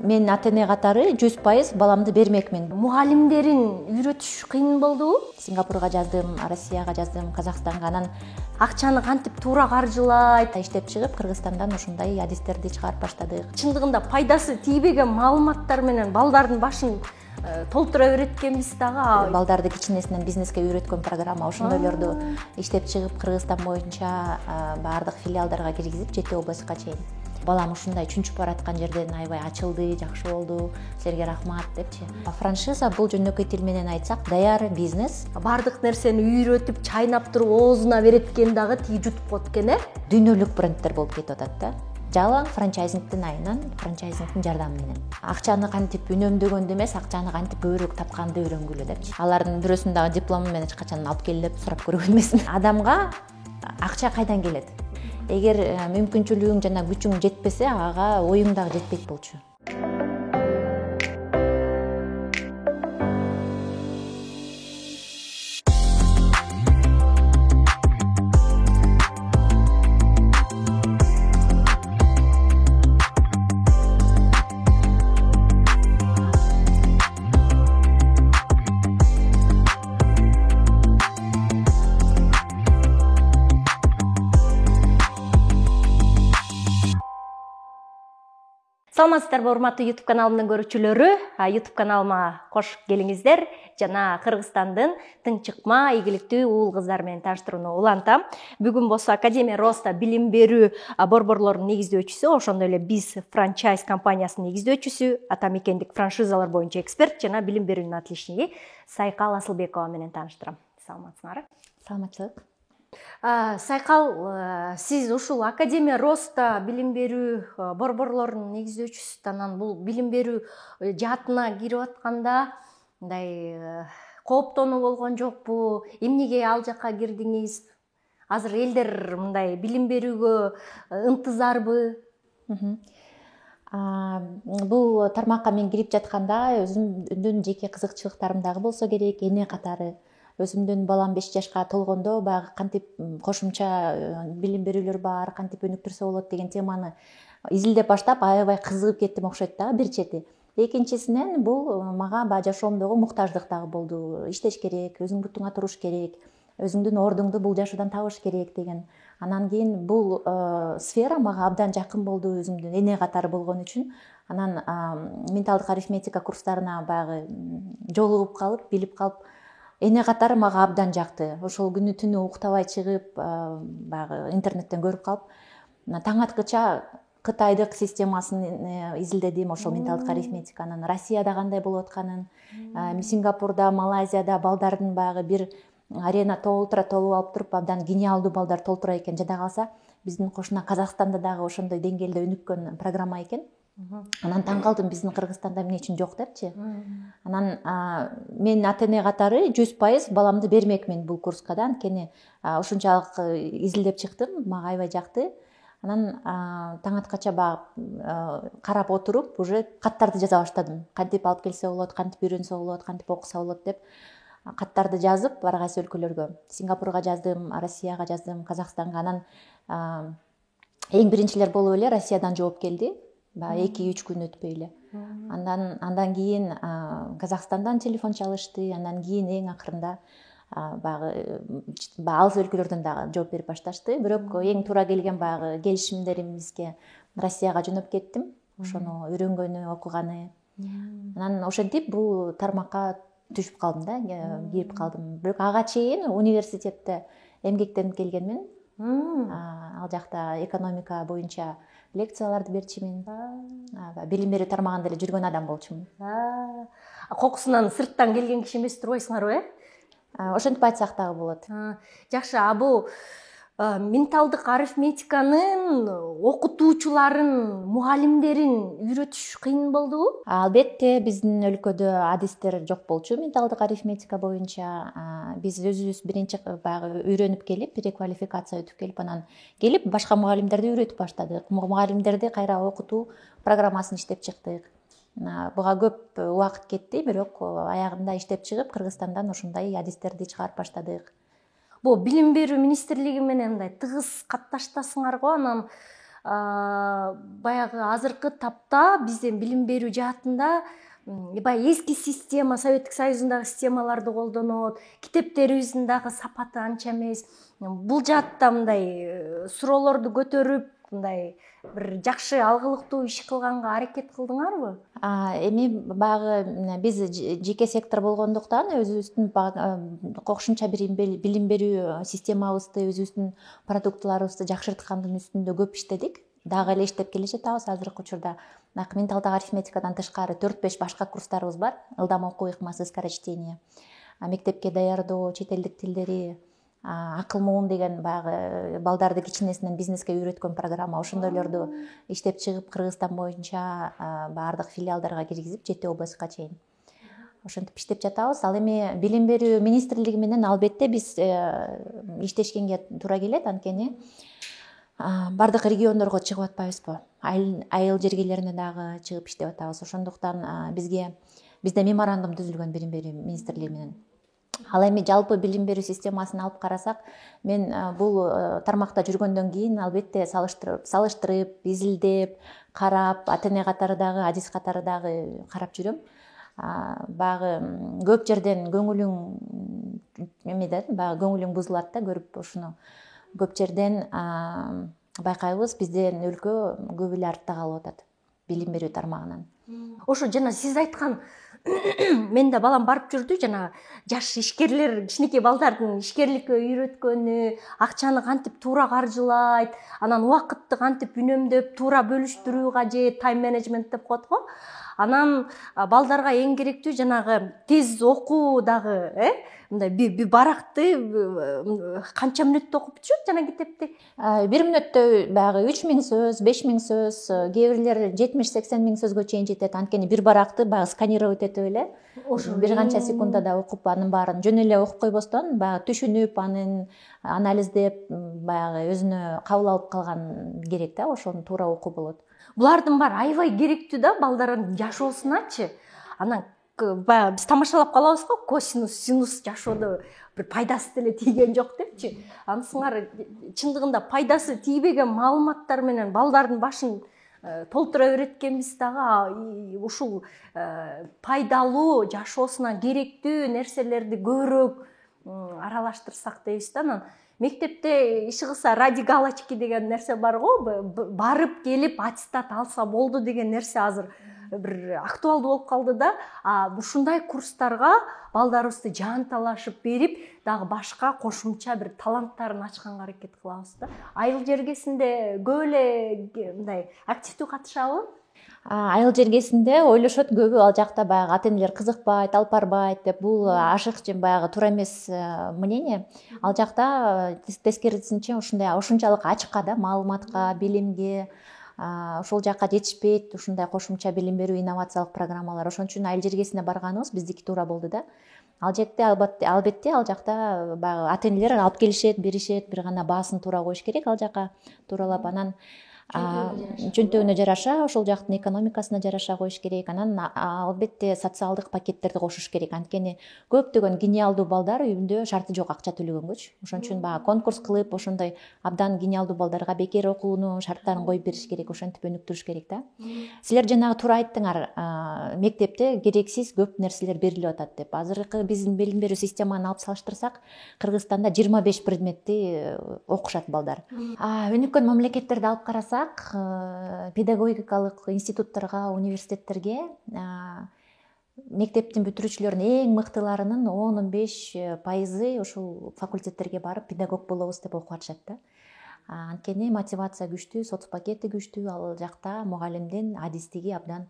Мен ата эне катары 100% баламды бермекмин. Мугалимдерин үйрөтүш кыйын болдубу? Сингапурга жаздым, Россияга жаздым, Казакстанга. Анан Акчаны кантип туура каржылайт? иштеп чыгып Кыргызстандан ушундай адистерди чыгарып баштадык. Чындыгында пайдасы тийбеген маалыматтар менен балдардын башын толтура берет экенбиз дагы. Балдарды кичинесинен бизнеске үйрөткөн программа ошондойлорду иштеп чыгып Кыргызстан боюнча баардык филиалдарга киргизип 7 областка чейин. Балам ушундай чүнчүп бараткан жерден аябай ачылды, жакшы болду, силерге рахмат депчи. Франшиза бул жөнөкөй тил менен айтсак даяр бизнес. Бардык нерсени үйрөтүп, чайнап туруп оозуна берет экен дагы тиги жутуп коет экен, Дүйнөлүк брендтер болуп кетип атат да. Жалаң франчайзингдин айынан, франчайзингдин жардамы менен. Акчаны кантип үнөмдөгөндө эмес, акчаны кантип көбүрөөк тапканды өйрөнгүлө депчи. Алардын бирөөсүнүн дагы диплому менен эч качан алып кел деп сурап көргөн эмесмин. Адамга акча кайдан келет? Эгер мүмкүнчүлүгүң жана күчүң жетпесе, ага оюң дагы жетпейт болчу. Саламатсыздарбы урматтуу YouTube каналымдын көрүүчүлөрү? YouTube каналыма кош келиңиздер. Жана Кыргызстандын тынчыкма, ийгиликтүү уул кыздар менен тааныштырууну улантам. Бүгүн болсо Академия Роста билим берүү борборлорунун негиздөөчүсү, ошондой эле биз франчайз компаниясынын негиздөөчүсү, ата мекендик франшизалар боюнча эксперт жана билим берүүнүн отличниги Сайкал Асылбекова менен тааныштырам. Саламатсыңарбы? Саламатчылык. Сайкал, сиз ушул Академия Роста билим берүү борборлорунун негиздөөчүсү. Анан бул билим берүү жаатына кирип атканда мындай кооптонуу болгон жокпу? Эмнеге ал жакка кирдиңиз? Азыр элдер мындай билим берүүгө ынтызарбы? Бул тармакка мен кирип жатканда өзүмдүн жеке кызыкчылыктарым дагы болсо керек, эне катары. Өзүмдүн балам 5 жашка толгондо баягы кантип кошумча билим берүүлөр бар, кантип өнүктүрсө болот деген теманы изилдеп баштап аябай кызыгып кеттим окшойт да бир чети. Экинчисинен бул мага баягы жашоомдогу муктаждык дагы болду. Иштеш керек, өзүң бутуңа туруш керек, өзүңдүн ордуңду бул жашоодан табыш керек деген. Анан кийин бул сфера мага абдан жакын болду өзүмдүн эне катары болгон үчүн. Анан менталдык арифметика курстарына баягы жолугуп калып, билип калып, эне катары мага абдан жакты. Ошол күнү түнү уктабай чыгып, баягы интернеттен көрүп калып, таң аткыча Кытайдык системасын изилдедим, ошол менталдык арифметиканын. Россияда кандай болуп атканын, Сингапурда, Малайзияда балдардын баягы бир арена толтура алып туруп, абдан гениалдуу балдар толтура экен. Жада калса, биздин кошуна Казакстанда дагы ошондой деңгээлде өнүккөн программа экен. Анан таң калдым, биздин Кыргызстанда эмне үчүн жок депчи. Анан мен ата эне катары 100% баламды бермекмин бул курска да. Анткени ушунчалык изилдеп чыктым, мага аябай жакты. Анан таң аткача карап отуруп, уже каттарды жаза баштадым. Кантип алып келсе болот, кантип үйрөнсө болот, кантип окуса болот деп каттарды жазып ар кайсы өлкөлөргө. Сингапурга жаздым, Россияга жаздым, Казакстанга. Анан эң биринчилер болуп эле Россиядан жооп келди. 2-3 күн өтпөй эле. Андан кийин Казакстандан телефон чалышты, андан кийин эң акырында баягы алыс өлкөлөрдөн дагы жооп берип башташты. Бирок эң туура келген баягы келишимдеримизге Россияга жөнөп кеттим. Ошону үйрөнгөнү, окуганы. Анан ошентип бул тармакка түшүп калдым да, кирип калдым. Бирок ага чейин университетте эмгектенип келгенмин. Ал жакта экономика боюнча лекцияларды берчимин. Билим берүү тармагында эле жүргөн адам болчумун. Кокусунан сырттан келген киши эмес турбайсыңарбы, Ошентип айтсак дагы болот. Жакшы, бул менталдык арифметиканын окутуучуларын, мугалимдерин үйрөтүш кыйын болдубу? Албетте, биздин өлкөдө адистер жок болчу менталдык арифметика боюнча. Биз өзүбүз биринчи баягы үйрөнүп келип, переквалификация өтүп келип, анан келип башка мугалимдерди үйрөтүп баштадык. Мугалимдерди кайра окутуу программасын иштеп чыктык. Буга көп убакыт кетти, бирок аягында иштеп чыгып, Кыргызстандан ушундай адистерди чыгарып баштадык. Бул билим берүү министрлиги менен мындай тыгыз катташтасыңар го, анан баягы азыркы тапта биздин билим берүү жаатында баягы эски система, Советтик Союзундагы системаларды колдонот, китептерибиздин дагы сапаты анча эмес. Бул жаатта мындай суроолорду көтөрүп, мындай бир жакшы алгылыктуу иш кылганга аракет кылдыңарбы? Эми баягы биз жеке сектор болгондуктан өзүбүздүн кошумча билим берүү системабызды, өзүбүздүн продуктыларыбызды жакшырткандын үстүндө көп иштедик. Дагы эле иштеп келе жатабыз азыркы учурда. Менталдык арифметикадан тышкары 4-5 башка курстарыбыз бар. Ылдам окуу ыкмасы, скорочтение, мектепке даярдоо, чет элдик тилдери, акыл муун деген баягы балдарды кичинесинен бизнеске үйрөткөн программа. Ошондойлорду иштеп чыгып Кыргызстан боюнча баардык филиалдарга киргизип 7 областка чейин ошентип иштеп жатабыз. Ал эми билим берүү министрлиги менен албетте биз иштешкенге туура келет, анткени бардык региондорго чыгып атпайбызбы? Айыл жергелерине дагы чыгып иштеп атабыз. Ошондуктан бизде меморандум түзүлгөн билим берүү министрлиги менен. Ал эми жалпы билим берүү системасын алып карасак, мен бул тармакта жүргөндөн кийин албетте салыштырып, изилдеп, карап, ата-эне катары дагы, адис катары дагы карап жүрөм. Баягы көп жерден көңүлүң бузулат да, көрүп ушуну. Көп жерден байкайбыз, бизден өлкө көп эле артта калып атат билим берүү тармагынан. Ошо жана сиз айткан мен да балам барып жүрдү, жана жаш ишкерлер, кичинекей балдардын ишкерликке үйрөткөнү, акчаны кантип туура каржылайт, анан убакытты кантип үнөмдөп туура бөлүштүрүү кажет, тайм менеджмент деп коет го. Анан балдарга эң керектүү жанагы тез окуу дагы, мындай бир баракты канча мүнөттө окуп түшөт жана китепти? 1 мүнөттө баягы 3000 сөз, 5000 сөз, кээ бирлер 70-80 миң сөзгө чейин жетет. Анткени бир баракты баягы сканировать этип эле бир канча секундада окуп, анын баарын жөн эле окуп койбостон, баягы түшүнүп, анын анализдеп, баягы өзүнө кабыл алып калган керек да, ошону туура окуу болот. Булардын баары аябай керектүү да балдардын жашоосуначы. Анан баягы биз тамашалап калабыз го, косинус, синус жашоодо бир пайдасы деле тийген жок депчи. Анысыңар чындыгында пайдасы тийбеген маалыматтар менен балдардын башын толтура береткенбиз дагы ушул пайдалуу жашоосуна керектүү нерселерди көбүрөөк аралаштырсак дейбиз да. Анан мектепте иши кылса ради галочки деген нерсе бар го, барып келип аттестат алса болду деген нерсе азыр бир актуалдуу болуп калды да. Ушундай курстарга балдарыбызды жаанталашып берип, дагы башка кошумча бир таланттарын ачканга аракет кылабыз да. Айыл жергесинде көп эле мындай активдүү катышабы? Айыл жергесинде ойлошот көбү ал жакта баягы ата-энелер кызыкпайт, алып барбайт деп. Бул ашык баягы туура эмес мнение. Ал жакта тескерисинче ушунчалык ачыкка да, маалыматка, билимге, ошол жакка жетишпейт ушундай кошумча билим берүү, инновациялык программалар. Ошон үчүн айыл жергесине барганыбыз биздики туура болду да. Ал жерде албетте ал жакта баягы ата-энелер алып келишет, беришет, бир гана баасын туура коюш керек ал жака тууралап, анан чөнтөгүнө жараша, ошол жактын экономикасына жараша коюш керек. Анан албетте социалдык пакеттерди кошуш керек. Анткени көптөгөн гениалдуу балдар үйүндө шарты жок акча төлөгөнгөчү. Ошон үчүн баягы конкурс кылып, ошондой абдан гениалдуу балдарга бекер окууну шарттарын коюп бериш керек, ошентип өнүктүрүш керек да. Силер жанагы туура айттыңар, мектепте керексиз көп нерселер берилип атат деп. Азыркы биздин билим берүү системаны алып салыштырсак, Кыргызстанда 25 предметти окушат балдар. Өнүккөн мамлекеттерди алып карасак, педагогикалык институттарга, университеттерге мектептин бүтүрүүчүлөрүнүн эң мыктыларынын 10-15% ушул факультеттерге барып педагог болобуз деп окуп атышат да. Анткени мотивация күчтүү, соцпакети күчтүү, ал жакта мугалимдин адистиги абдан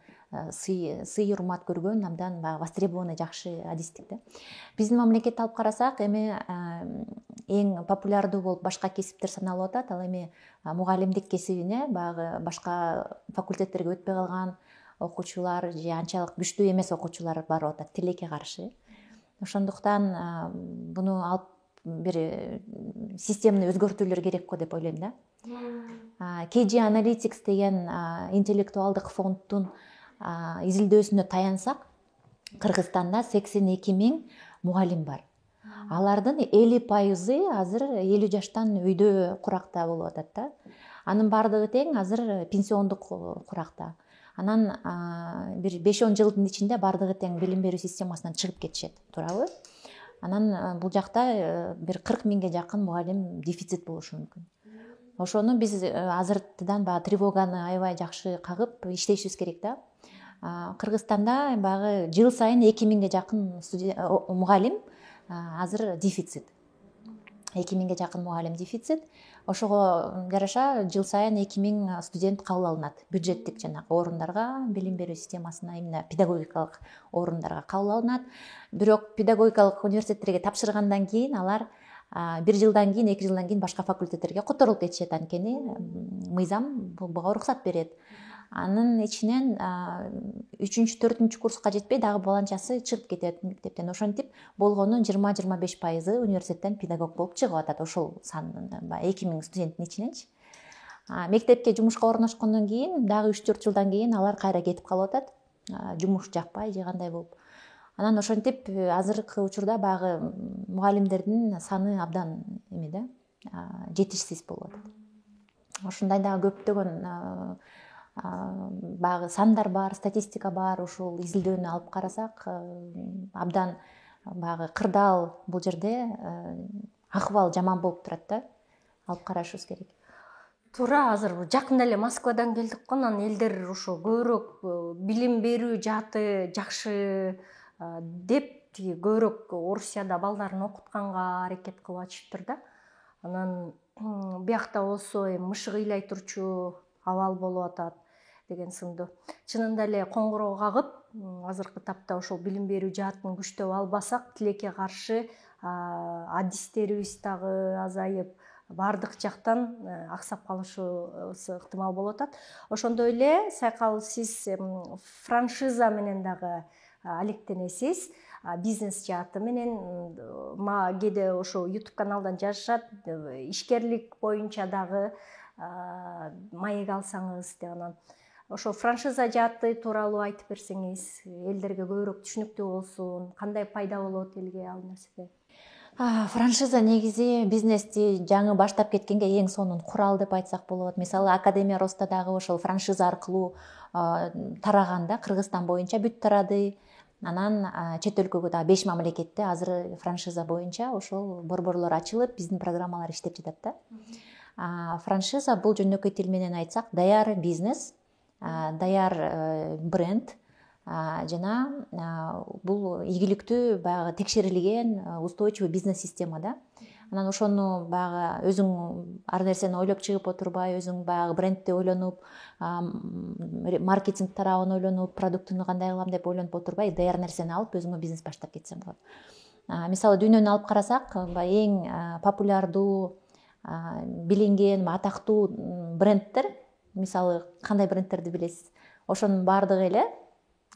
сый урмат көргөн, абдан востребованный жакшы адистик да. Биздин мамлекетти алып карасак, эми эң популярдуу болуп башка кесиптер саналып атат. Ал эми мугалимдик кесибине баягы башка факультеттерге өтпөй калган окуучулар же анчалык күчтүү эмес окуучулар барып атат, тилекке каршы. Ошондуктан буну алып бир системаны өзгөртүүлөр керек го деп ойлойм да. KG Analytics деген интеллектуалдык фонддун изилдөөсүнө таянсак, Кыргызстанда 82 миң мугалим бар. Алардын 50% азыр 50 жаштан үйдө куракта болуп атат да. Анын баардыгы тең азыр пенсиондук куракта. Анан бир 5-10 жылдын ичинде баардыгы тең билим берүү системасынан чыгып кетишет, туурабы? Анан бул жакта бир 40 миңге жакын мугалим дефицит болушу мүмкүн. Ошону биз азыртыдан баягы тревоганы аябай жакшы кагып иштешибиз керек да. Кыргызстанда баягы жыл сайын 2 миңге жакын мугалим азыр дефицит. 2 миңге жакын мугалим дефицит. Ошого жараша жыл сайын 2 миң студент кабыл алынат. Бюджеттик жанагы орундарга, билим берүү системасына, именно педагогикалык орундарга кабыл алынат. Бирок педагогикалык университеттерге тапшыргандан кийин алар 1 жылдан кийин, 2 жылдан кийин башка факультеттерге которулуп кетишет, анткени мыйзам буга уруксат берет. Анын ичинен 3-4 курска жетпей дагы баланчасы чыгып кетет мектептен. Ошентип болгону 20-25% университеттен педагог болуп чыгып атат. Ошол сан 2 миң студенттин ичиненчи. Мектепке жумушка орношкондон кийин дагы 3-4 жылдан кийин алар кайра кетип калып атат. Жумуш жакпай же кандай болуп. Анан ошентип азыркы учурда баягы мугалимдердин саны абдан эме да, жетишсиз болуп атат. Ошондой дагы көптөгөн баягы сандар бар, статистика бар. Ушул изилдөөнү алып карасак, абдан баягы кырдаал бул жерде акыбал жаман болуп турат да. Алып карашыбыз керек. Туура, азыр жакында эле Москвадан келдик го, анан элдер ошо көбүрөөк билим берүү жааты жакшы деп тиги көбүрөөк Орусияда балдарын окутканга аракет кылып атышыптыр да. Анан биякта болсо мышык ыйлай турчу абал болуп атат деген сынды. Чынында эле коңгуроо кагып, азыркы тапта ошол билим берүү жаатын күчтөп албасак, тилекке каршы адистерибиз дагы азайып, баардык жактан аксап калышыбыз ыктымал болуп атат. Ошондой эле Сайкал, сиз франшиза менен дагы алектенесиз. Бизнес жааты менен кээде ошо YouTube каналдан жазышат, ишкерлик боюнча дагы маек алсаңыз деп. Анан ошо франшиза жааты тууралуу айтып берсеңиз, элдерге көбүрөөк түшүнүктүү болсун, кандай пайда болот элге ал нерседе? Франшиза негизи бизнести жаңы баштап кеткенге эң сонун курал деп айтсак болот. Мисалы Академия Роста дагы ошол франшиза аркылуу тараганда Кыргызстан боюнча бүт тарады. Анан чет өлкөгө дагы 5 мамлекетте азыр франшиза боюнча ошол борборлор ачылып, биздин программалар иштеп жатат да. Франшиза бул жөнөкөй тил менен айтсак даяр бизнес, даяр бренд жана бул ийгиликтүү баягы текшерилген устойчивый бизнес система да. Анан ошону баягы өзүң ар нерсени ойлоп чыгып отурбай, өзүң баягы брендти ойлонуп, маркетинг тарабын ойлонуп, продуктуну кандай кылам деп ойлонуп отурбай, даяр нерсени алып өзүңө бизнес баштап кетсең болот. Мисалы дүйнөнү алып карасак, эң популярдуу, билинген, атактуу брендтер, мисалы кандай брендтерди билесиз? Ошонун баардыгы эле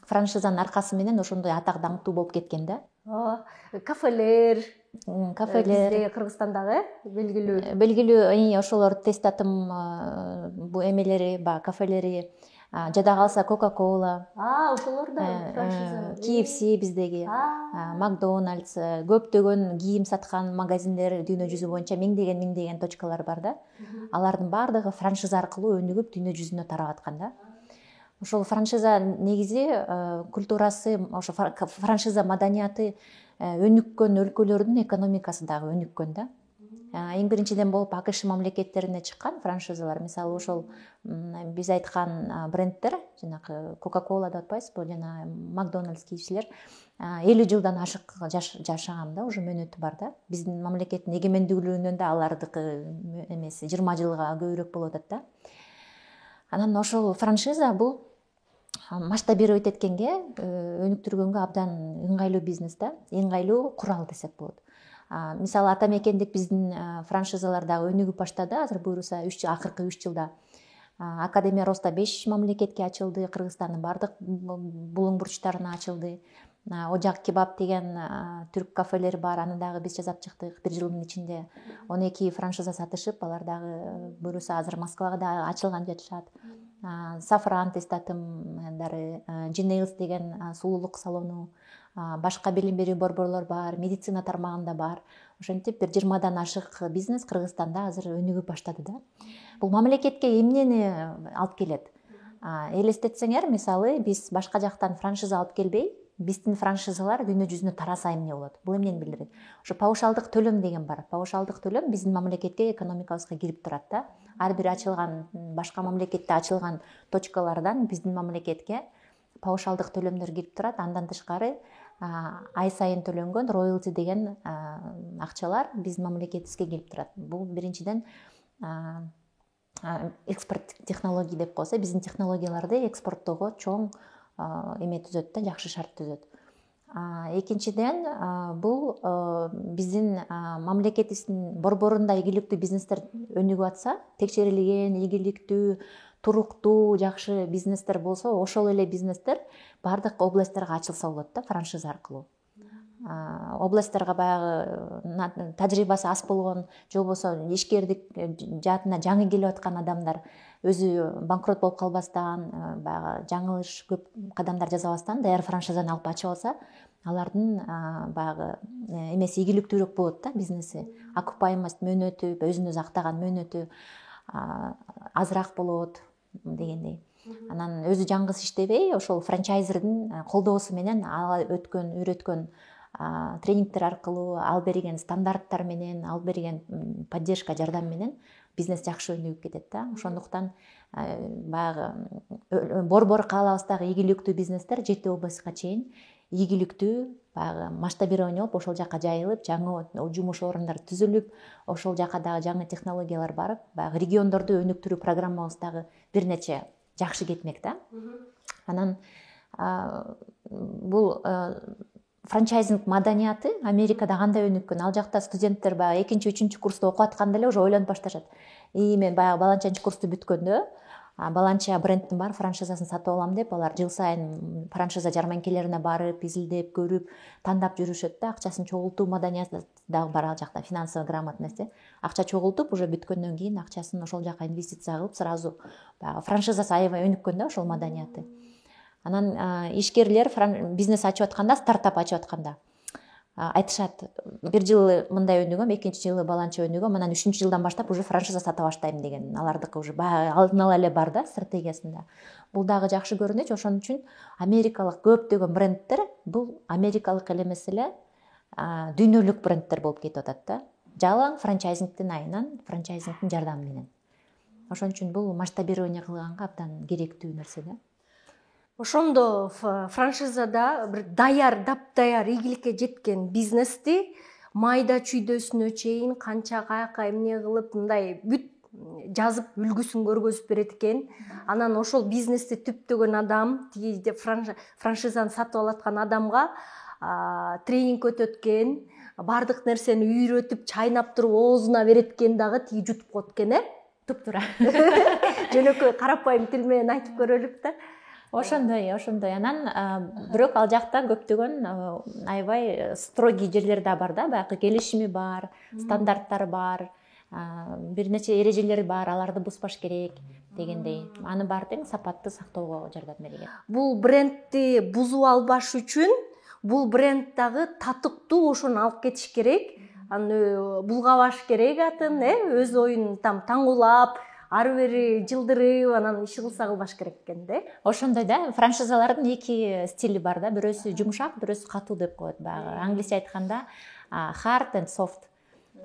франшизанын аркасы менен ошондой атак даңктуу болуп кеткен да. Кафелер бизде Кыргызстандагы белгилүү ошолор тестатым бу эмелери, кафелери, жада калса Coca-Cola, ошолор да франшиза. KFC биздеги, Макдональдс, көптөгөн кийим саткан магазиндер дүйнө жүзү боюнча миңдеген точкалар бар да. Алардын баардыгы франшиза аркылуу өнүгүп дүйнө жүзүнө тарап аткан да. Ошол франшиза негизи культурасы, ошо франшиза маданияты өнүккөн өлкөлөрдүн экономикасы дагы өнүккөн да. Эң биринчиден болуп АКШ мамлекеттерине чыккан франшизалар, мисалы ошол биз айткан брендтер, жанагы Coca-Cola деп атпайсызбы, жана Макдональдс кийүүчүлөр 50 жылдан ашык жашаган да, уже мөөнөтү бар да. Биздин мамлекеттин эгемендүүлүгүнөн да алардыкы эмеси 20 жылга көбүрөөк болуп атат да. Анан ошол франшиза бул масштабировать эткенге, өнүктүргөнгө абдан ыңгайлуу бизнес да, ыңгайлуу курал десек болот. Мисалы ата мекендик биздин франшизалар дагы өнүгүп баштады. Азыр буюрса акыркы 3 жылда Академия Роста 5 мамлекетке ачылды, Кыргызстандын бардык булуң бурчтарына ачылды. Ожак кебаб деген түрк кафелери бар, аны дагы биз жасап чыктык. 1 жылдын ичинде 12 франшиза сатышып, алар дагы буюрса азыр Москвага да ачылган жатышат. Safran тестатымдары, Gnails деген сулуулук салону, башка билим берүү борборлор бар, медицина тармагында бар. Ошентип бир 20дан ашык бизнес Кыргызстанда азыр өнүгүп баштады да. Бул мамлекетке эмнени алып келет? Элестетсеңер, мисалы, биз башка жактан франшиза алып келбей, биздин франшизалар дүйнө жүзүнө тараса эмне болот? Бул эмнени билдирет? Ошо паушалдык төлөм деген бар. Паушалдык төлөм биздин мамлекетке, экономикабызга кирип турат да. Ар бир ачылган, башка мамлекетте ачылган точкалардан биздин мамлекетке паушалдык төлөмдөр кирип турат. Андан тышкары ай сайын төлөнгөн роялти деген акчалар биздин мамлекетибизге келип турат. Бул биринчиден экспорт технология деп койсо, биздин технологияларды экспорттоого чоң эме түзөт да, жакшы шарт түзөт. Экинчиден, бул биздин мамлекетибиздин борборунда ийгиликтүү бизнестер өнүгүп атса, текшерилген, ийгиликтүү, туруктуу, жакшы бизнестер болсо, ошол эле бизнестер бардык областьтарга ачылса болот да, франшиза аркылуу. Областьтарга баягы тажрыйбасы аз болгон, же болбосо ишкердик жаатына жаңы келип аткан адамдар өзү банкрот болуп калбастан, баягы жаңылыш көп кадамдар жасабастан даяр франшизаны алып ачып алса, алардын баягы эмеси ийгиликтүүрөөк болот да, бизнеси. Окупаемость мөөнөтү, өзүн өзү актаган мөөнөтү азыраак болот дегендей. Анан өзү жаңгыз иштебей, ошол франчайзердин колдоосу менен ала өткөн, үйрөткөн тренингтер аркылуу, ал берген стандарттар менен, ал берген поддержка, жардам менен бизнес жакшы өнүгүп кетет да. Ошондуктан баягы борбор каалабыздагы ийгиликтүү бизнестер 7 областка чейин ийгиликтүү баягы масштабирование болуп, ошол жака жайылып, жаңы жумуш орундары түзүлүп, ошол жака дагы жаңы технологиялар барып, баягы региондорду өнүктүрүү программабыз дагы бир нече жакшы кетмек да. Анан бул франчайзинг маданияты Америкада кандай өнүккөн? Ал жакта студенттер баягы 2-3 курста окуп атканда эле уже ойлонуп башташат. Мен баягы баланчанчы курсту бүткөндө, баланча брендтин бар франшизасын сатып алам деп, алар жыл сайын франшиза жарманкелерине барып, изилдеп, көрүп, тандап жүрүшөт да. Акчасын чогултуу маданияты дагы бар ал жакта, финансовый грамотность. Акча чогултуп, уже бүткөндөн кийин акчасын ошол жака инвестиция кылып, сразу баягы франшизасы аябай өнүккөн да ошол маданияты. Анан ишкерлер бизнес ачып атканда, стартап ачып атканда айтышат, бир жыл мындай өнүгөм, экинчи жылы баланча өнүгөм, анан 3-чү жылдан баштап уже франшиза сата баштайм деген. Алардыкы уже алдын ала эле бар да стратегиясында. Бул дагы жакшы көрүнөчү. Ошон үчүн америкалык көптөгөн брендтер бул америкалык эле эмес эле дүйнөлүк брендтер болуп кетип атат да. Жалаң франчайзингдин айынан, франчайзингдин жардамы менен. Ошон үчүн бул масштабирование кылганга абдан керектүү нерсе да. Ошондо франшизада бир даяр ийгиликке жеткен бизнести майда чүйдөсүнө чейин канча каяка эмне кылып мындай бүт жазып үлгүсүн көргөзүп берет экен. Анан ошол бизнести түптөгөн адам, тиги франшизаны сатып алаткан адамга тренинг өтөткен, бардык нерсени үйрөтүп, чайнап туруп оозуна берет экен дагы, тиги жутуп коет экен, Туп-туура. Жөнөкөй карапайым тил менен айтып көрөлүк да. Ошондой. Анан бирок ал жакта көптөгөн аябай строгий жерлер да бар да, баягы келишими бар, стандарттары бар, бир нече эрежелери бар, аларды бузбаш керек дегендей. Аны баардыгын сапатты сактоого жардам берген. Бул брендти бузуп албаш үчүн бул бренд дагы татыктуу ошону алып кетиш керек. Аны булгабаш керек атын, өз оюн таңуулап, ары бери жылдырып, анан иш кылса кылбаш керек экен да. Ошондой да, франшизалардын эки стили бар да, бирөөсү жумшак, бирөөсү катуу деп коет. Баягы англисче айтканда hard and soft.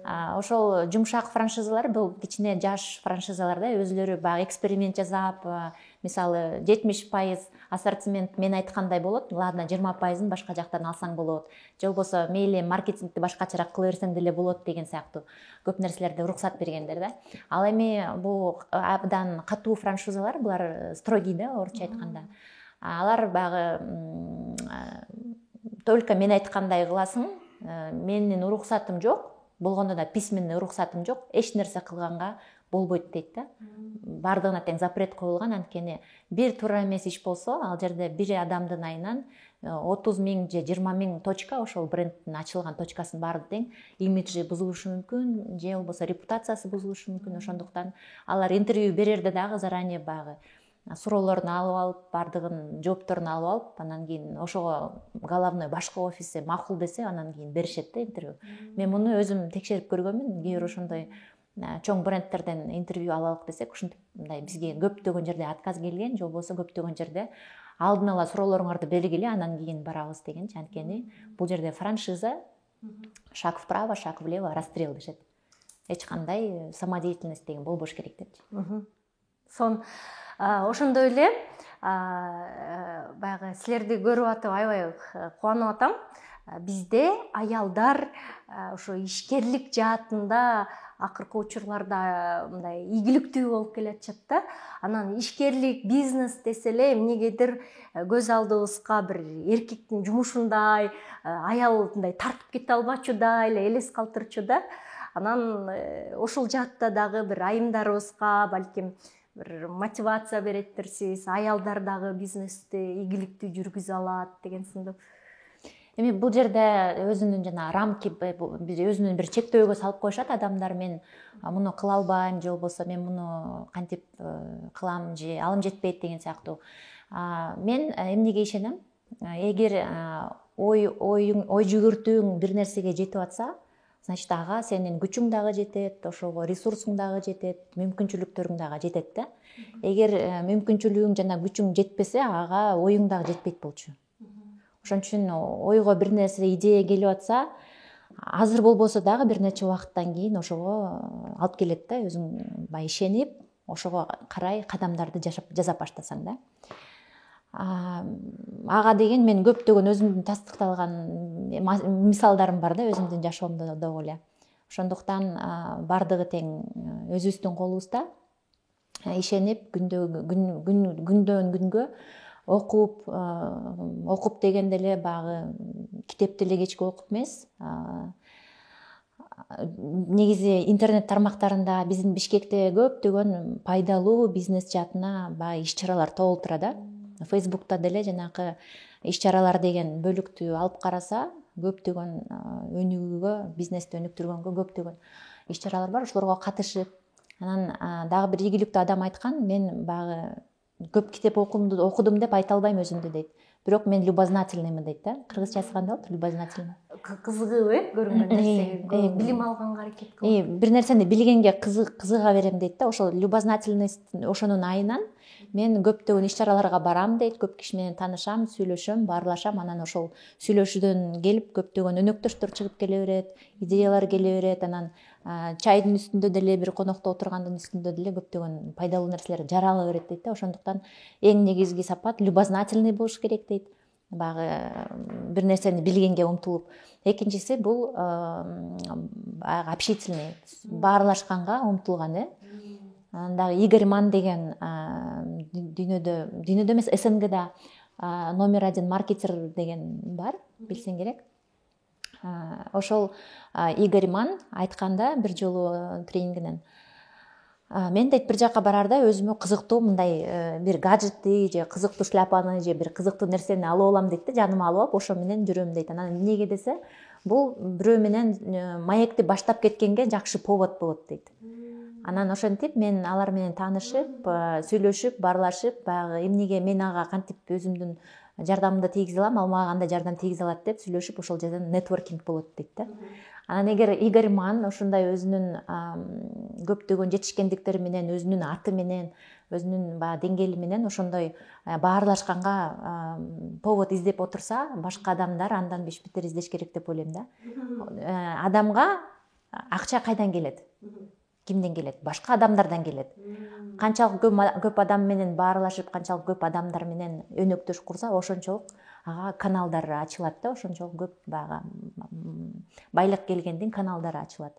Ошол жумшак франшизалар бул кичине жаш франшизалар да, өзүлөрү баягы эксперимент жасап, мисалы 70% ассортимент мен айткандай болот, ладно 20%-ын башка жактан алсаң болот, же болбосо мейли маркетингди башкачараак кыла берсең деле болот деген сыяктуу көп нерселерди уруксат бергендер да. Ал эми бул абдан катуу франшизалар, булар строгий да, орусча айтканда. Алар баягы только мен айткандай кыласың, менин уруксатым жок, болгондо да письменный уруксатым жок, эч нерсе кылганга болбойт дейт да. Бардыгына тең запрет коюлган, анткени бир туура эмес иш болсо, ал жерде бир адамдын айынан 30 000 же 20 000 точка ошол брендтин ачылган точкасын баары тең имиджи бузулушу мүмкүн, же болбосо репутациясы бузулушу мүмкүн. Ошондуктан алар интервью берерде дагы заранее баягы суроолорун алып алып, бардыгын жоопторун алып алып, анан кийин ошого головной башкы офиси макул десе, анан кийин беришет да интервью. Мен муну өзүм текшерип көргөнмүн. Кээ бир ошондой чоң брендтерден интервью алалык десек, ушинтип мындай бизге көптөгөн жерде отказ келген, же болбосо көптөгөн жерде алдын ала суроолоруңарды бергиле, анан кийин барабыз дегенчи. Анткени бул жерде франшиза, шаг вправо, шаг влево, расстрел дешет. Эч кандай самодеятельность деген болбош керек депчи. Ошондой эле баягы силерди көрүп атып аябай кубанып атам. Бизде аялдар ошо ишкерлик жаатында акыркы учурларда мындай ийгиликтүү болуп келатышат да. Анан ишкерлик, бизнес десе эле эмнегедир көз алдыбызга бир эркектин жумушундай, аял мындай тартып кете албачудай эле элес калтырчу да. Анан ошол жаатта дагы бир айымдарыбызга балким бир мотивация береттерсиз, аялдар дагы бизнести ийгиликтүү жүргүзө алат деген сындуу. Эми бул жерде өзүнүн жана рамки, өзүнүн бир чектөөгө салып коюшат адамдар. Мен муну кыла албайм, же болбосо мен муну кантип кылам, же алым жетпейт деген сыяктуу. Мен эмнеге ишенем? Эгер ой жүгүртүүң бир нерсеге жетип атса, значит ага сенин күчүң дагы жетет, ошого ресурсуң дагы жетет, мүмкүнчүлүктөрүң дагы жетет да. Эгер мүмкүнчүлүгүң жана күчүң жетпесе, ага оюң дагы жетпейт болчу. Ошон үчүн ойго бир нерсе идея келип атса, азыр болбосо дагы бир нече убакыттан кийин ошого алып келет да, өзүң баягы ишенип, ошого карай кадамдарды жасап баштасаң да. Ага деген мен көптөгөн өзүмдүн тастыкталган мисалдарым бар да, өзүмдүн жашоомдо дагы эле. Ошондуктан бардыгы тең өзүбүздүн колубузда. Ишенип күндөн күнгө окуп дегенде эле баягы китепти эле кечке окуп эмес. Негизи интернет тармактарында биздин Бишкекте көптөгөн пайдалуу бизнес жаатына баягы иш-чаралар толуп турат да. Фейсбукта деле жанакы иш-чаралар деген бөлүктү алып караса, көптөгөн өнүгүүгө, бизнести өнүктүргөнгө көптөгөн иш-чаралар бар. Ошолорго катышып, анан дагы бир ийгиликтүү адам айткан, мен баягы көп китеп окудум деп айта албайм өзүмдү дейт. Бирок мен любознательныймын дейт да. Кыргызчасы кандай болот? Любознательный. Кызыгып, көрүнгөн нерсеге билим алганга аракет кылып. Бир нерсени билгенге кызыга берем дейт да. Ошол любознательность, ошонун айынан мен көптөгөн иш-чараларга барам дейт, көп киши менен таанышам, сүйлөшөм, баарлашам. Анан ошол сүйлөшүүдөн келип көптөгөн өнөктөштөр чыгып келе берет, идеялар келе берет. Анан чайдын үстүндө деле, бир конокто отургандын үстүндө деле көптөгөн пайдалуу нерселер жарала берет дейт да. Ошондуктан эң негизги сапат любознательный болуш керек дейт. Баягы бир нерсени билгенге умтулуп. Экинчиси бул общительный, баарлашканга умтулган. Дагы Игорь Манн деген дүйнөдө эмес, СНГда номер 1 маркетер деген бар, билсең керек. Ошол Игорь Манн айтканда бир жолу тренингинен, мен дейт бир жака барарда өзүмө кызыктуу мындай бир гаджетти же кызыктуу шляпаны же бир кызыктуу нерсени алып алам дейт да, жаныма алып алып, ошо менен жүрөм дейт. Анан эмнеге десе, бул бирөө менен маекти баштап кеткенге жакшы повод болот дейт. Анан ошентип мен алар менен таанышып, сүйлөшүп, баарлашып, баягы эмнеге мен ага кантип өзүмдүн жардамымды тийгизе алам, ал мага кандай жардам тийгизе алат деп сүйлөшүп, ошол жерден нетворкинг болот дейт да. Анан эгер Игорь Манн ошондой өзүнүн көптөгөн жетишкендиктери менен, өзүнүн аты менен, өзүнүн баягы деңгээли менен ошондой баарлашканга повод издеп отурса, башка адамдар андан беш-бетер издеш керек деп ойлойм да. Адамга акча кайдан келет? Кимден келет? Башка адамдардан келет. Канчалык көп адам менен баарлашып, канчалык көп адамдар менен өнөктөш курса, ошончолук ага каналдар ачылат да, ошончолук көп баягы байлык келгендин каналдары ачылат.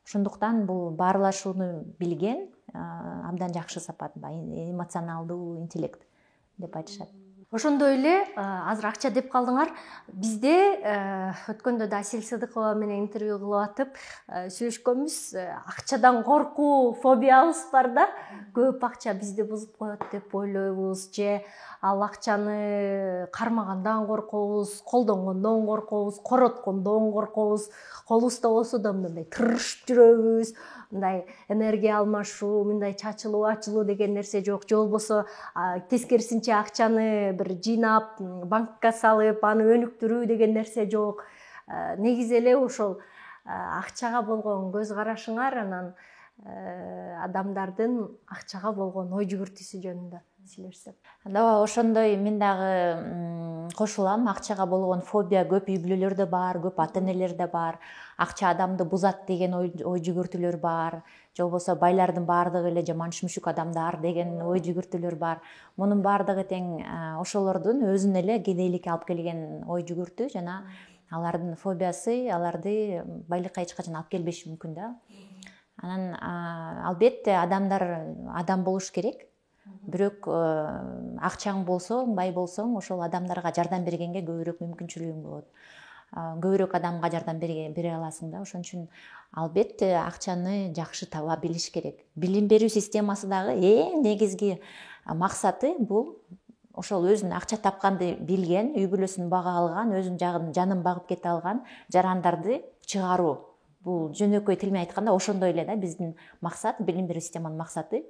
Ошондуктан бул баарлашууну билген абдан жакшы сапат, эмоционалдуу интеллект деп айтышат. Ошондой эле азыр акча деп калдыңар. Бизде өткөндө да Асель Сыдыкова менен интервью кылып атып сүйлөшкөнбүз. Акчадан коркуу фобиябыз бар да. Көп акча бизди бузуп коет деп ойлойбуз, же ал акчаны кармагандан коркобуз, колдонгондон коркобуз, короткондон коркобуз. Колубузда болсо да мындай тырышып жүрөбүз. Мындай энергия алмашуу, мындай чачылуу, ачылуу деген нерсе жок. Же болбосо тескерисинче акчаны бир жыйнап, банкка салып, аны өнүктүрүү деген нерсе жок. Негизи эле ошол акчага болгон көз карашыңар, анан адамдардын акчага болгон ой жүгүртүүсү жөнүндө сүйлөшсөк. Ооба, ошондой мен дагы кошулам. Акчага болгон фобия көп үй бүлөлөрдө бар, көп ата энелерде бар. Акча адамды бузат деген ой жүгүртүүлөр бар. Же болбосо байлардын баардыгы эле жаман шүмшүк адамдар деген ой жүгүртүүлөр бар. Мунун баардыгы тең ошолордун өзүнө эле кедейликке алып келген ой жүгүртүү жана алардын фобиясы аларды байлыкка эч качан алып келбеши мүмкүн да. Анан албетте адамдар адам болуш керек. Бирок акчаң болсо, бай болсоң, ошол адамдарга жардам бергенге көбүрөөк мүмкүнчүлүгүң болот. Көбүрөөк адамга жардам бере аласың да. Ошон үчүн албетте акчаны жакшы таба билиш керек. Билим берүү системасы дагы эң негизги максаты бул ошол өзүн акча тапканды билген, үй бүлөсүн бага алган, өзүнүн жанын багып кете алган жарандарды чыгаруу. Бул жөнөкөй тил менен айтканда ошондой эле да, биздин максат, билим берүү системанын максаты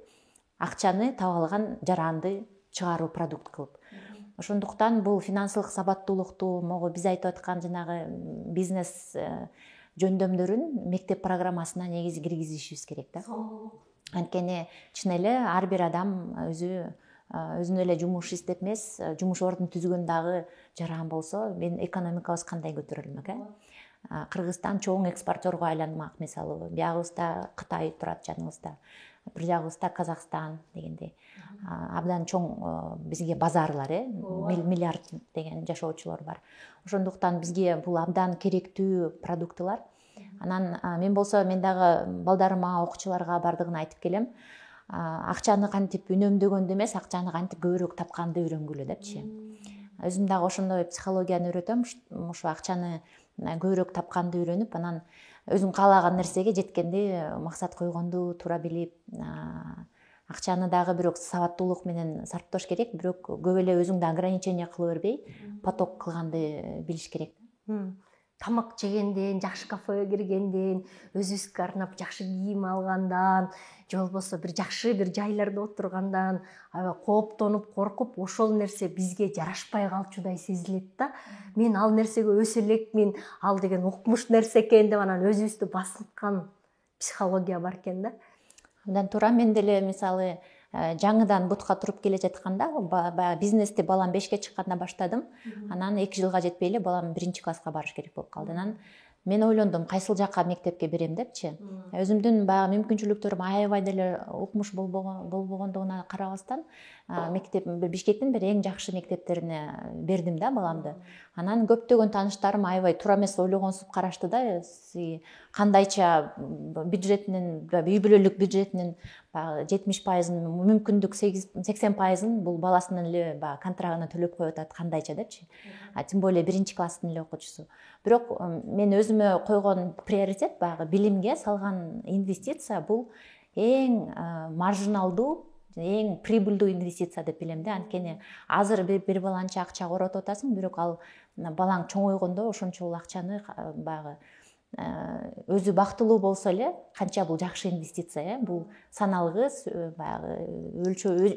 акчаны таба алган жаранды чыгаруу продукт кылып. Ошондуктан бул финансылык сабаттуулукту, могу биз айтып аткан жанагы бизнес жөндөмдөрүн мектеп программасына негизи киргизишибиз керек да. Анткени чын эле ар бир адам өзүнө эле жумуш издеп эмес, жумуш ордун түзгөн дагы жаран болсо, мен экономикабыз кандай көтөрүлмөк, Кыргызстан чоң экспортерго айланмак, мисалы. Биягыбызда Кытай турат жаныбызда. Бир жагыбызда Казакстан дегендей. Абдан чоң бизге базарлар, миллиард деген жашоочулар бар. Ошондуктан бизге бул абдан керектүү продуктылар. Анан мен болсо, мен дагы балдарыма, окуучуларга бардыгын айтып келем. Акчаны кантип үнөмдөгөндү эмес, акчаны кантип көбүрөөк тапканды үйрөнгүлө депчи. Өзүм дагы ошондой психологияны үйрөтөм, ошо акчаны көбүрөөк тапканды үйрөнүп, анан өзүң каалаган нерсеге жеткенде максат койгонду туура билип, акчаны дагы бирок сабаттуулук менен сарптош керек, бирок көп эле өзүңдү ограничение кыла бербей, поток кылганды билиш керек. Тамак жегенден, жакшы кафеге киргенден, өзүбүзгө арнап жакшы кийим алгандан, же болбосо бир жакшы бир жайларда отургандан кооптонуп, коркуп, ошол нерсе бизге жарашпай калчудай сезилет да. Мен ал нерсеге өсө элекмин, ал деген укмуш нерсе экен деп анан өзүбүздү басынткан психология бар экен да. Андан туура мен деле мисалы жаңыдан бутка туруп келе жатканда, баягы бизнести балам 5ке чыкканда баштадым. Анан 2 жылга жетпей эле балам 1-класска барыш керек болуп калды. Анан мен ойлондум, кайсыл жакка мектепке берем депчи. Өзүмдүн баягы мүмкүнчүлүктөрүм аябай деле укмуш болбогондугуна карабастан, мектеп Бишкектин бир эң жакшы мектептерине бердим да баламды. Анан көптөгөн тааныштарым аябай туура эмес ойлогонсуп карашты да, кандайча бюджетинин, үй бүлөлүк бюджетинин 70%, мүмкүндүк 80%-ын бул баласынын эле контрагына төлөп коюп атат, кандайча депчи. Тим более 1-класстын эле окуучусу. Бирок мен өзүмө койгон приоритет баягы билимге салган инвестиция бул эң маржиналдуу, эң прибыльдуу инвестиция деп билем да. Анткени азыр бир баланча акча коротуп атасың, бирок ал балаң чоңойгондо ошончол акчаны баягы өзү бактылуу болсо эле канча бул жакшы инвестиция, бул саналгыс, баягы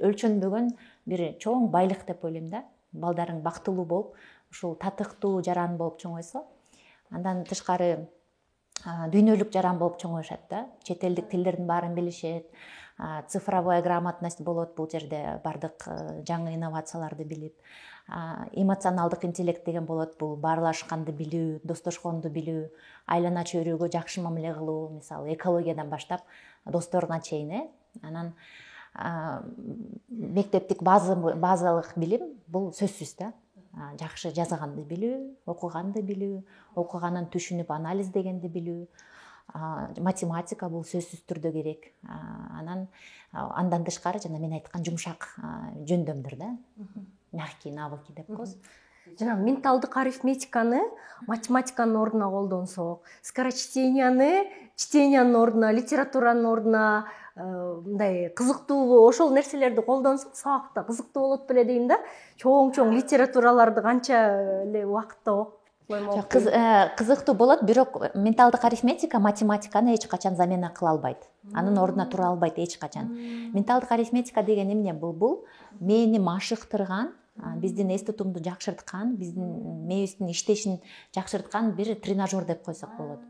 өлчөнбөгөн бир чоң байлык деп ойлойм да. Балдарың бактылуу болуп, ушул татыктуу жаран болуп чоңойсо, андан тышкары дүйнөлүк жаран болуп чоңоюшат да. Чет элдик тилдердин баарын билишет, цифровая грамотность болот бул жерде, бардык жаңы инновацияларды билип, эмоционалдык интеллект деген болот, бул баарлашканды билүү, достошконду билүү, айлана чөйрөгө жакшы мамиле кылуу, мисалы экологиядан баштап досторуна чейин. Анан мектептик базалык билим бул сөзсүз да. Жакшы жазганды билүү, окуганды билүү, окуганын түшүнүп анализдегенди билүү, математика бул сөзсүз түрдө керек. Андан тышкары жана мен айткан жумшак жөндөмдөр да. мягкие навыки деп коебуз. Жана менталдык арифметиканы математиканын ордуна колдонсок, чтениянын ордуна, литературанын ордуна мындай кызыктуу ошол нерселерди колдонсок сабакта кызыктуу болот беле дейм да. Чоң литератураларды канча эле убакытта окуп кызыктуу болот, бирок менталдык арифметика математиканы эч качан замена кыла албайт. Анын ордуна тура албайт эч качан. Менталдык арифметика деген эмне? Бул мээни машыктырган, биздин эс тутумду жакшырткан, биздин мээбиздин иштешин жакшырткан бир тренажер деп койсок болот.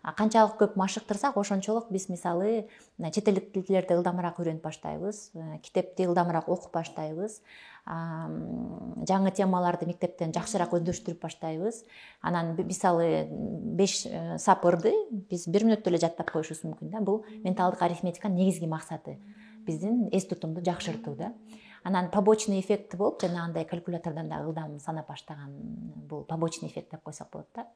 Канчалык көп машыктырсак, ошончолук биз мисалы чет элдик тилдерди ылдамыраак үйрөнүп баштайбыз, китепти ылдамыраак окуп баштайбыз, жаңы темаларды мектептен жакшыраак өндөштүрүп баштайбыз. Анан мисалы 5 сап ырды биз 1 мүнөттө эле жаттап коюшубуз мүмкүн да. Бул менталдык арифметиканын негизги максаты биздин эс тутумду жакшыртуу да. Анан побочный эффекти болуп, жанагындай калькулятордон да ылдам санап баштаган, бул побочный эффект деп койсок болот да.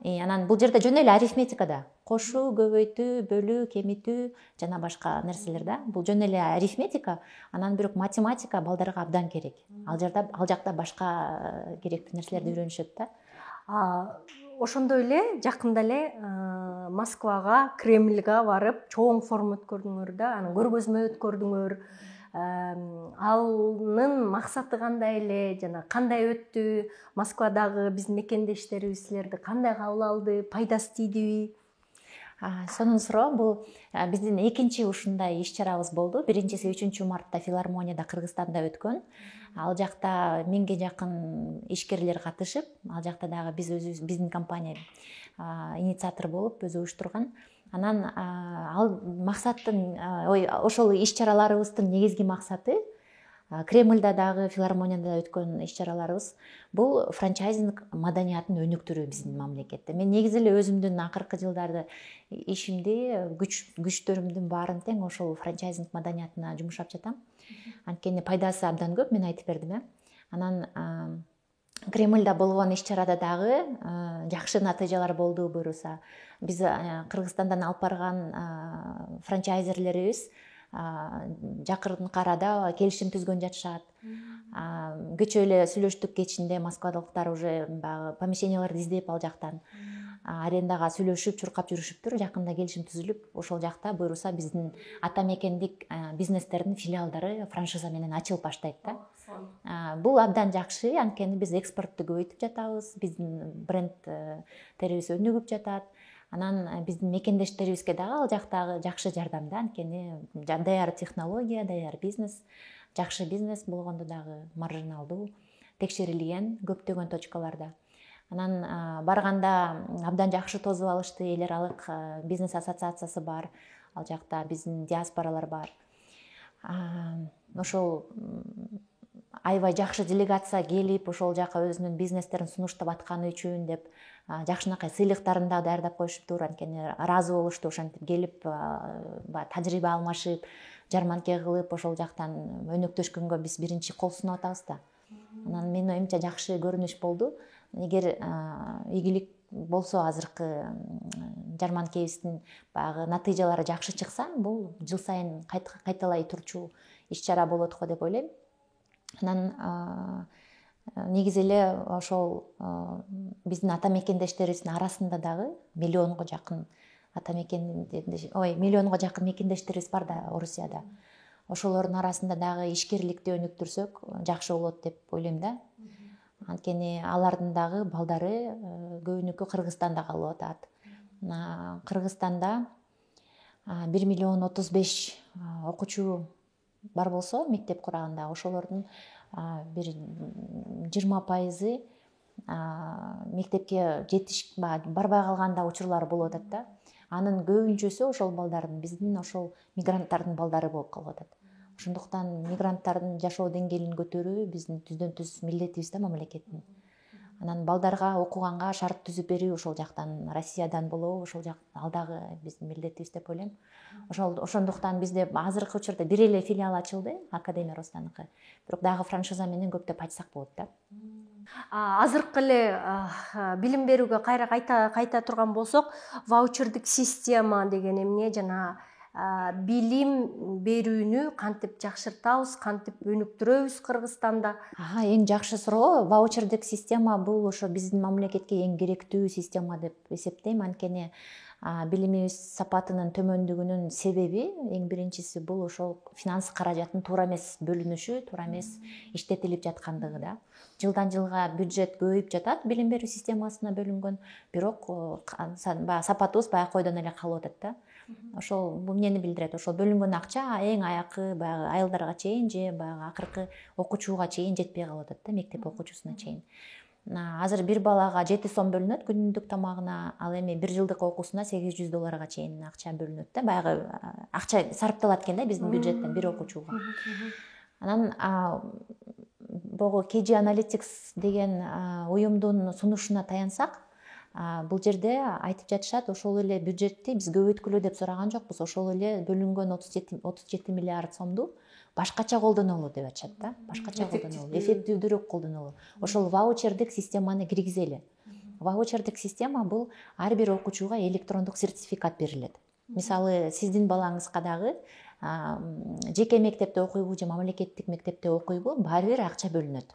Анан бул жерде жөн эле арифметика да. Кошуу, көбөйтүү, бөлүү, кемитүү жана башка нерселер да. Бул жөн эле арифметика, анан бирок математика балдарга абдан керек. Ал жакта башка керектүү нерселерди үйрөнүшөт да. Ошондой эле жакында эле Москвага, Кремльга барып, чоң форум өткөрдүңөр да, анан көргөзмө өткөрдүңөр. Анын максаты кандай эле, жана кандай өттү? Москвадагы биздин мекендештерибиз силерди кандай кабыл алды? Пайдасы тийдиби? Сонун суроо. Бул биздин экинчи ушундай иш-чарабыз болду. Биринчиси 3 мартта филармонияда Кыргызстанда өткөн. Ал жакта 1000ге жакын ишкерлер катышып, ал жакта дагы биз өзүбүз, биздин компания инициатор болуп өзү уюштурган. Анан ал максаттын, ошол иш-чараларыбыздын негизги максаты Кремльда дагы, филармонияда өткөн иш-чараларыбыз бул франчайзинг маданиятын өнүктүрүү биздин мамлекетте. Мен негизи эле өзүмдүн акыркы жылдарды ишимди, күчтөрүмдүн баарын тең ошол франчайзинг маданиятына жумшап жатам. Анткени пайдасы абдан көп, мен айтып бердим. Анан Кремльда болгон иш-чарада дагы жакшы натыйжалар болду буюрса. Биз Кыргызстандан алып барган франчайзерлерибиз жакыркы арада келишим түзгөн жатышат. Кечээ эле сүйлөштүк кечинде москвалыктар уже баягы помещенияларды издеп ал жактан арендага сүйлөшүп, чуркап жүрүшүптүр. Жакында келишим түзүлүп, ошол жакта буюрса биздин ата мекендик бизнестердин филиалдары франшиза менен ачылып баштайт да. Бул абдан жакшы, анткени биз экспортту көбөйтүп жатабыз, биздин брендтерибиз өнүгүп жатат. Анан биздин мекендештерибизге дагы ал жактагы жакшы жардам да, анткени даяр технология, даяр бизнес, жакшы бизнес болгондо дагы маржиналдуу, текшерилген көптөгөн точкаларда. Анан барганда абдан жакшы тосуп алышты, эл аралык бизнес ассоциациясы бар, ал жакта биздин диаспоралар бар. Ошол аябай жакшы делегация келип, ошол жака өзүнүн бизнестерин сунуштап атканы үчүн деп жакшынакай сыйлыктарын да даярдап коюшуптур. Анткени ыраазы болушту, ошентип келип тажрыйба алмашып, жарманке кылып, ошол жактан өнөктөшкөнгө биз биринчи кол сунуп атабыз да. Анан менин оюмча жакшы көрүнүш болду. Эгер ийгилик болсо, азыркы жарманкебиздин баягы натыйжалары жакшы чыкса, бул жыл сайын кайталай турчу иш-чара болот го деп ойлойм. Анан негизи эле ошол биздин ата мекендештерибиздин арасында дагы миллионго жакын мекендештерибиз бар да Орусияда. Ошолордун арасында дагы ишкерликти өнүктүрсөк жакшы болот деп ойлойм да. Анткени алардын дагы балдары көбүнүкү Кыргызстанда калып атат. Кыргызстанда 1,35 миллион окуучу бар болсо, мектеп кураганда ошолордун бир 20% мектепке барбай калган да учурлар болуп атат да. Анын көбүнчөсү ошол балдардын, биздин ошол мигранттардын балдары болуп калып атат. Ошондуктан мигранттардын жашоо деңгээлин көтөрүү биздин түздөн түз милдетибиз да мамлекеттин. Анан балдарга окуганга шарт түзүп берүү ошол жактан, Россиядан болобу, ошол жак ал дагы биздин милдетибиз деп ойлойм. Ошондуктан бизде азыркы учурда бир эле филиал ачылды, Академия Ростаныкы. Бирок дагы франшиза менен көптөп айтсак болот да. Азыркы эле билим берүүгө кайра кайта турган болсок, ваучердик система деген эмне, жана билим берүүнү кантип жакшыртабыз, кантип өнүктүрөбүз Кыргызстанда? Эң жакшы суроо. Ваучердик система бул ошо биздин мамлекетке эң керектүү система деп эсептейм. Анткени билимибиз сапатынын төмөндүгүнүн себеби эң биринчиси бул ошол финанс каражаттын туура эмес бөлүнүшү, туура эмес иштетилип жаткандыгы да. Жылдан жылга бюджет көбөйүп жатат билим берүү системасына бөлүнгөн, бирок сапатыбыз баягы койдон эле калып атат да. Ошол бул эмнени билдирет? Ошол бөлүнгөн акча эң аякы баягы айылдарга чейин же баягы акыркы окуучуга чейин жетпей калып атат да, мектеп окуучусуна чейин. Азыр бир балага 7 сом бөлүнөт күнүмдүк тамагына, ал эми 1 жылдык окуусуна $800 чейин акча бөлүнөт да. Баягы акча сарпталат экен да биздин бюджеттен бир окуучуга. Анан богу KG Analytics деген уюмдун сунушуна таянсак, бул жерде айтып жатышат, ошол эле бюджетти биз көбөйткүлө деп сураган жокпуз. Ошол эле бөлүнгөн 37 миллиард сомду башкача колдонолу деп атышат да. Башкача колдонолу, эффективдүүрөөк колдонолу. Ошол ваучердик системаны киргизели. Ваучердик система бул ар бир окуучуга электрондук сертификат берилет. Мисалы, сиздин балаңызга дагы жеке мектепте окуйбу же мамлекеттик мектепте окуйбу, баары бир акча бөлүнөт.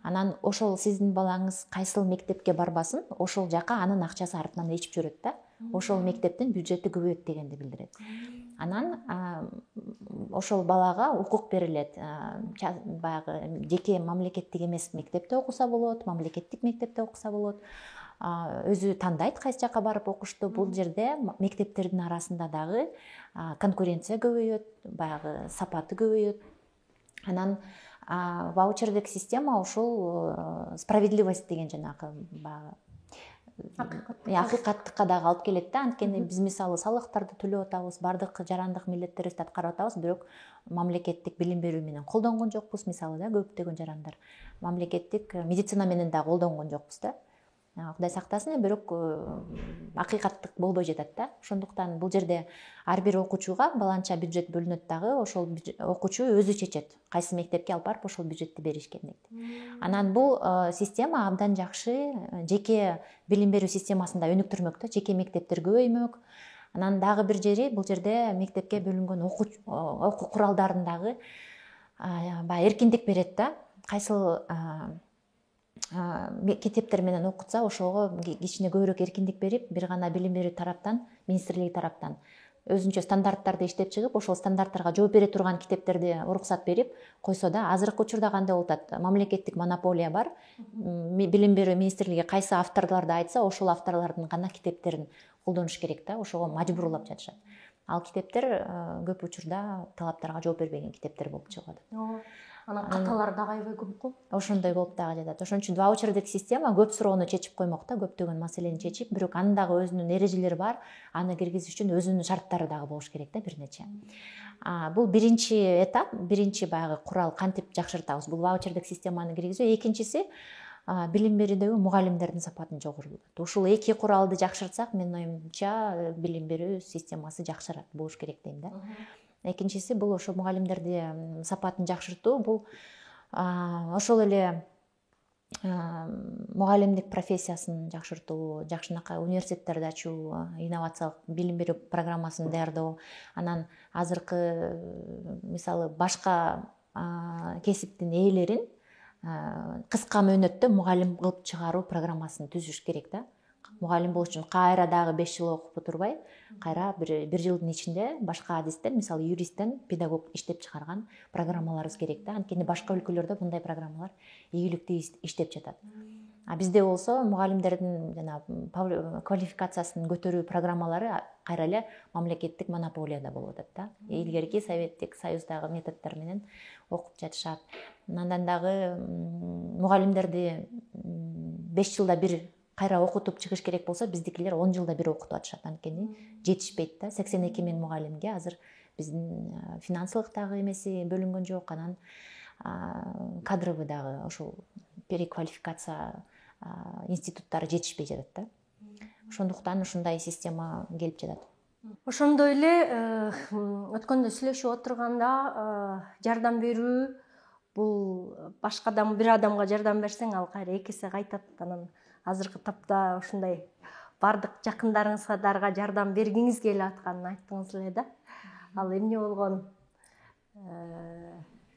Анан ошол сиздин балаңыз кайсыл мектепке барбасын, ошол жака анын акчасы артынан ичип жүрөт да. Ошол мектептин бюджети көбөйөт дегенди билдирет. Анан ошол балага укук берилет. Баягы жеке мамлекеттик эмес мектепте окуса болот, мамлекеттик мектепте окуса болот. Өзү тандайт кайсы жака барып окушту. Бул жерде мектептердин арасында дагы конкуренция көбөйөт, баягы сапаты көбөйөт. Анан ваучердик система ушул справедливость деген жанагы акыйкаттыкка дагы алып келет да. Анткени биз мисалы салыктарды төлөп атабыз, бардык жарандык милдеттерибизди аткарып атабыз, бирок мамлекеттик билим берүү менен колдонгон жокпуз. Мисалы да көптөгөн жарандар мамлекеттик медицина менен да колдонгон жокпуз да. Кудай сактасын, бирок акыйкаттык болбой жатат да. Ошондуктан бул жерде ар бир окуучуга баланча бюджет бөлүнөт дагы, ошол окуучу өзү чечет кайсы мектепке алып барып ошол бюджетти бериш керектигин. Анан бул система абдан жакшы жеке билим берүү системасында өнүктүрмөк да, жеке мектептер көбөймөк. Анан дагы бир жери бул жерде мектепке бөлүнгөн окуу куралдарын дагы баягы эркиндик берет да. Кайсыл мектептер менен окутса, ошого кичине көбүрөөк эркиндик берип, бир гана билим берүү тараптан, министрлиги тараптан өзүнчө стандарттарды иштеп чыгып, ошол стандарттарга жооп бере турган китептерди уруксат берип койсо да. Азыркы учурда кандай болуп атат? Мамлекеттик монополия бар. Билим берүү министрлиги кайсы авторлорду айтса, ошол авторлордун гана китептерин колдонуш керек да. Ошого мажбурлап жатышат. Ал китептер көп учурда талаптарга жооп бербеген китептер болуп чыгып атат. Анан каталар дагы аябай көп го. Ошондой болуп дагы жатат. Ошон үчүн ваучердик система көп суроону чечип коймок да, көптөгөн маселени чечип, бирок анын дагы өзүнүн эрежелери бар. Аны киргизиш үчүн өзүнүн шарттары дагы болуш керек да, бир нече. Бул биринчи этап, биринчи баягы курал кантип жакшыртабыз. Бул ваучердик системаны киргизүү. Экинчиси билим берүүдөгү мугалимдердин сапатын жогорулатат. Ушул эки куралды жакшыртсак, менин оюмча билим берүү системасы жакшырат болуш керек дейм да. Экинчиси бул ошо мугалимдерди сапатын жакшыртуу. Бул ошол эле мугалимдик профессиясын жакшыртуу, жакшынакай университеттерди ачуу, инновациялык билим берүү программасын даярдоо. Анан азыркы мисалы башка кесиптин ээлерин кыска мөөнөттө мугалим кылып чыгаруу программасын түзүш керек да. Мугалим болуш үчүн кайра дагы 5 жыл окуп отурбай, кайра бир жылдын ичинде башка адистен, мисалы юристтен педагог иштеп чыгарган программаларыбыз керек да. Анткени башка өлкөлөрдө мындай программалар ийгиликтүү иштеп жатат. Бизде болсо мугалимдердин жана квалификациясын көтөрүү программалары кайра эле мамлекеттик монополияда болуп атат да. Илгерки Советтик Союздагы методдор менен окуп жатышат. Андан дагы мугалимдерди 5 жылда бир кайра окутуп чыгыш керек болсо, биздикилер 10 жылда бир окутуп атышат. Анткени жетишпейт да. 82 000 мугалимге азыр биздин финансылык дагы эмеси бөлүнгөн жок. Анан кадровый дагы ошол переквалификация институттары жетишпей жатат да. Ошондуктан ушундай система келип жатат. Ошондой эле өткөндө сүйлөшүп отурганда жардам берүү бул башка адам бир адамга жардам берсең, ал кайра экисе кайтат. Анан азыркы тапта ушундай бардык жакындарыңызга жардам бергиңиз келип атканын айттыңыз эле да. ал эмне болгон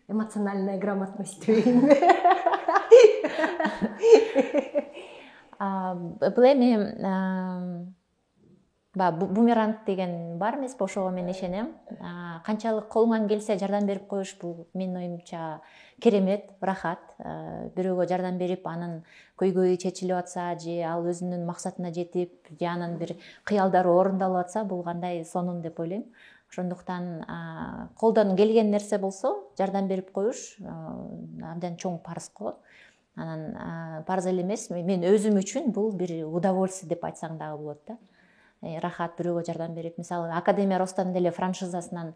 эмоциональная грамотность дейбизби? Бул эми бумеранг деген бар эмеспи, ошого мен ишенем. Канчалык колуңан келсе жардам берип коюш, бул менин оюмча керемет, рахат. Бирөөгө жардам берип, анын көйгөйү чечилип атса, же ал өзүнүн максатына жетип, же анын бир кыялдары орундалып атса, бул кандай сонун деп ойлойм. Ошондуктан колдон келген нерсе болсо жардам берип коюш абдан чоң парыз го. Анан парыз эле эмес, мен өзүм үчүн бул бир удовольствие деп айтсаң дагы болот да. Рахат бирөөгө жардам берип, мисалы Академия Ростан деле франшизасынан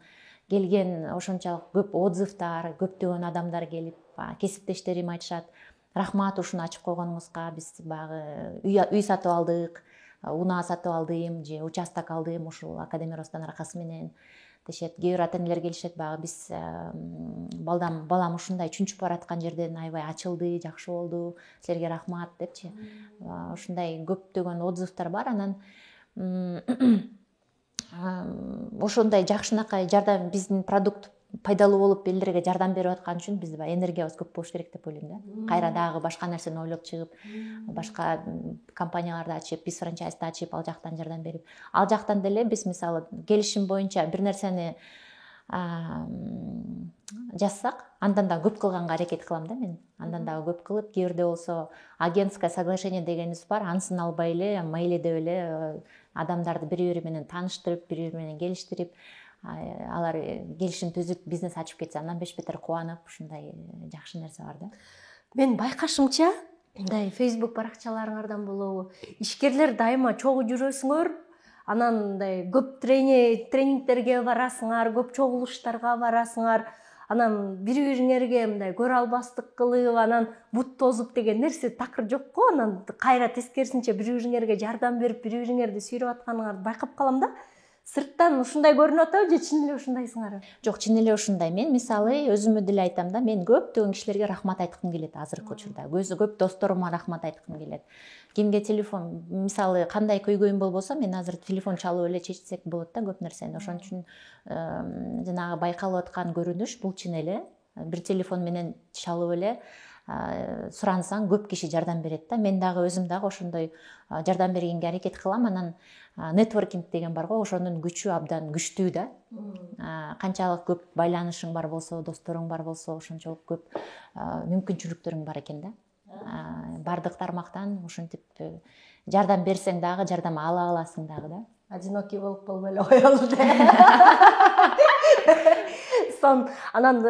келген ошончалык көп отзывдар, көптөгөн адамдар келип, кесиптештерим айтышат, рахмат ушуну ачып койгонуңузга, биз багы үй сатып алдык, унаа сатып алдым, же участок алдым ушул Академия Ростан аркасы менен дешет. Кээ бир ата-энелер келишет, багы биз балам ушундай чүнчүп бараткан жерден аябай ачылды, жакшы болду, силерге рахмат депчи. Ушундай көптөгөн отзывдар бар. Анан ошондой жакшынакай жардам, биздин продукт пайдалуу болуп элдерге жардам берип аткан үчүн биз энергиябыз көп болуш керек деп ойлойм да. Кайра дагы башка нерсени ойлоп чыгып, башка компанияларды ачып, биз франчайзды ачып, ал жактан жардам берип, ал жактан деле биз мисалы келишим боюнча бир нерсени жазсак, андан да көп кылганга аракет кылам да мен. Андан дагы көп кылып, кээ бирде болсо агентское соглашение дегенибиз бар, анысын албай эле, мейлидеп эле адамдарды бири-бири менен тааныштырып, бири-бири менен келиштирип, алар келишим түзүп бизнес ачып кетсе, андан беш бетер кубанып, ушундай жакшы нерсе бар да. Мен байкашымча, мындай Facebook баракчаларыңардан болобу, ишкерлер дайыма чогуу жүрөсүңөр, анан мындай көп тренингтерге барасыңар, көп чогулуштарга барасыңар, анан бири-бириңерге мындай көрө албастык кылып, анан бут тозуп деген нерсе такыр жок го. Анан кайра тескерисинче бири-бириңерге жардам берип, бири-бириңерди сүйрөп атканыңарды байкап калам да. Сырттан ушундай көрүнүп атабы, же чын эле ушундайсыңар? Жок, чын эле ушундай. Мен мисалы өзүмө деле айтам да, мен көптөгөн кишилерге рахмат айткым келет азыркы учурда. Көп досторума рахмат айткым келет. Кимге телефон, мисалы кандай көйгөйүм болбосо, мен азыр телефон чалып эле чечсек болот да көп нерсени. Ошон үчүн жанагы байкалып аткан көрүнүш бул чын эле. Бир телефон менен чалып эле сурансаң көп киши жардам берет да. Мен дагы өзүм дагы ошондой жардам бергенге аракет кылам. Анан нетворкинг деген бар го, ошонун күчү абдан күчтүү да. Канчалык көп байланышың бар болсо, досторуң бар болсо, ошончолук көп мүмкүнчүлүктөрүң бар экен да. Бардык тармактан ушинтип жардам берсең дагы жардам ала аласың дагы да. Одинокий болуп болбой эле коелу да. Анан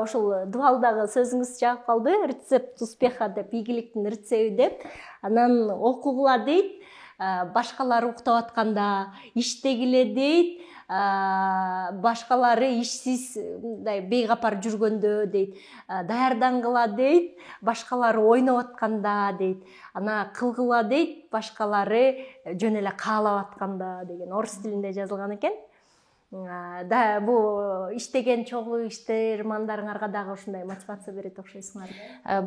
ушул дубалдагы сөзүңүз жагып калды, рецепт успеха деп, ийгиликтин рецепти деп. Анан окугула дейт, башкалар уктап атканда иштегиле дейт, башкалары ишсиз мындай бейкапар жүргөндө дейт, даярдангыла дейт, башкалары ойноп атканда дейт, ана кылгыла дейт, башкалары жөн эле каалап атканда деген орус тилинде жазылган экен. Да, бул иштеген чогуу иштермандарыңарга дагы ушундай мотивация берет окшойсуңар.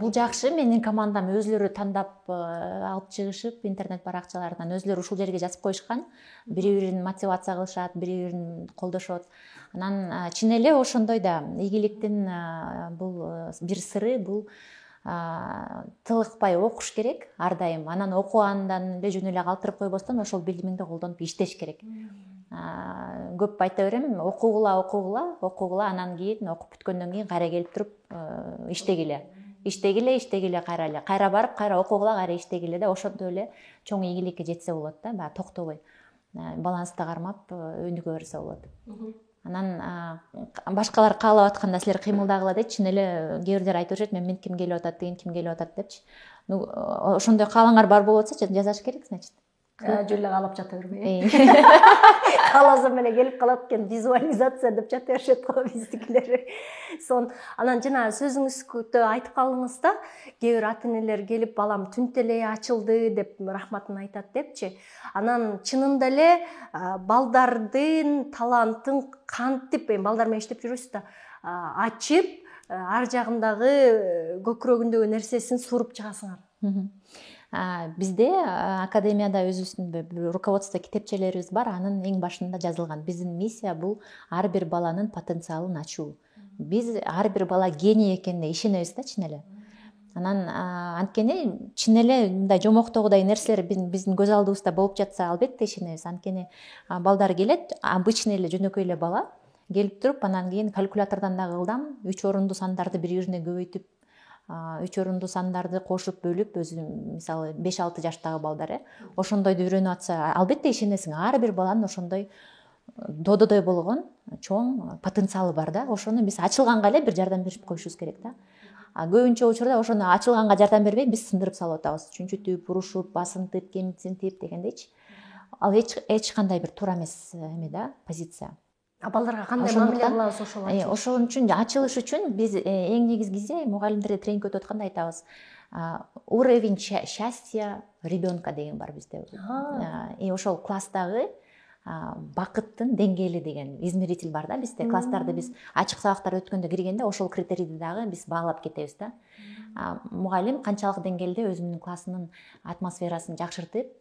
Бул жакшы. Менин командам өзлөрү тандап алып чыгышып, интернет баракчаларынан өзлөрү ушул жерге жазып коюшкан. Бири-бирин мотивация кылышат, бири-бирин колдошот. Анан чын эле ошондой да ийгиликтин бул бир сыры, бул тылыкпай окуш керек ар дайым. Анан окугандан эле жөн эле калтырып койбостон ошол билимиңди колдонуп иштеш керек. Көп айта берем, окугула, анан кийин окуп бүткөндөн кийин кайра келип туруп иштегиле, кайра барып, кайра окугула, кайра иштегиле да, ошондой эле чоң ийгиликке жетсе болот да, баягы токтобой. Балансты кармап өнүгө берсе болот. Анан башкалар каалап атканда силер кыймылдагыла дейт, чын эле кээ бирдер айтып жүрөт, мен ким келип атат деген, ким келип атат депчи. Ошондой каалаңар бар болуп атса, жазаш керек, значит. Жөн эле каалап жата бербей. Кааласам эле келип калат экен, визуализация деп жата беришет го биздикилер. Анан жана сөзүңүздө айтып калдыңыз да, кээ бир ата-энелер келип, балам түнт эле ачылды деп рахматын айтат депчи. Анан чынында эле балдардын талантын кантип, балдар менен иштеп жүрөсүз да, ачып, ар жагындагы көкүрөгүндөгү нерсесин суруп чыгасыңар. Бизде академияда өзүбүздүн руководство китепчелерибиз бар. Анын эң башында жазылган биздин миссия бул ар бир баланын потенциалын ачуу. Биз ар бир бала гений экенине ишенебиз да, чын эле. Анан анткени чын эле мындай жомоктогудай нерселер биздин көз алдыбызда болуп жатса, албетте ишенебиз. Анткени балдар келет, обычный эле жөнөкөй эле бала келип туруп, анан кийин калькулятордон дагы ылдам 3 орундуу сандарды бири-бирине көбөйтүп, 3 орундуу сандарды кошуп бөлүп, өзү мисалы 5-6 жаштагы балдар ошондойду үйрөнүп атса, албетте ишенесиң, ар бир баланын ошондой дододой болгон чоң потенциалы бар да. Ошону биз ачылганга эле бир жардам берип коюшубуз керек да. Көбүнчө учурда ошону ачылганга жардам бербей биз сындырып салып атабыз. Чүнчүтүп, урушуп, басынтып, кемсинтип дегендейчи. Ал эч кандай бир туура эмес эме да, позиция. Балдарга кандай мамиле кылабыз ошол? Ошон үчүн ачылыш үчүн биз эң негизгиси мугалимдерге тренинг өтүп атканда айтабыз. Уровень счастья ребенка деген бар бизде. Ошол класстагы бакыттын деңгээли деген измеритель бар да бизде. Класстарды биз ачык сабактар өткөндө киргенде ошол критерийди дагы биз баалап кетебиз да. Мугалим канчалык деңгээлде өзүнүн классынын атмосферасын жакшыртып,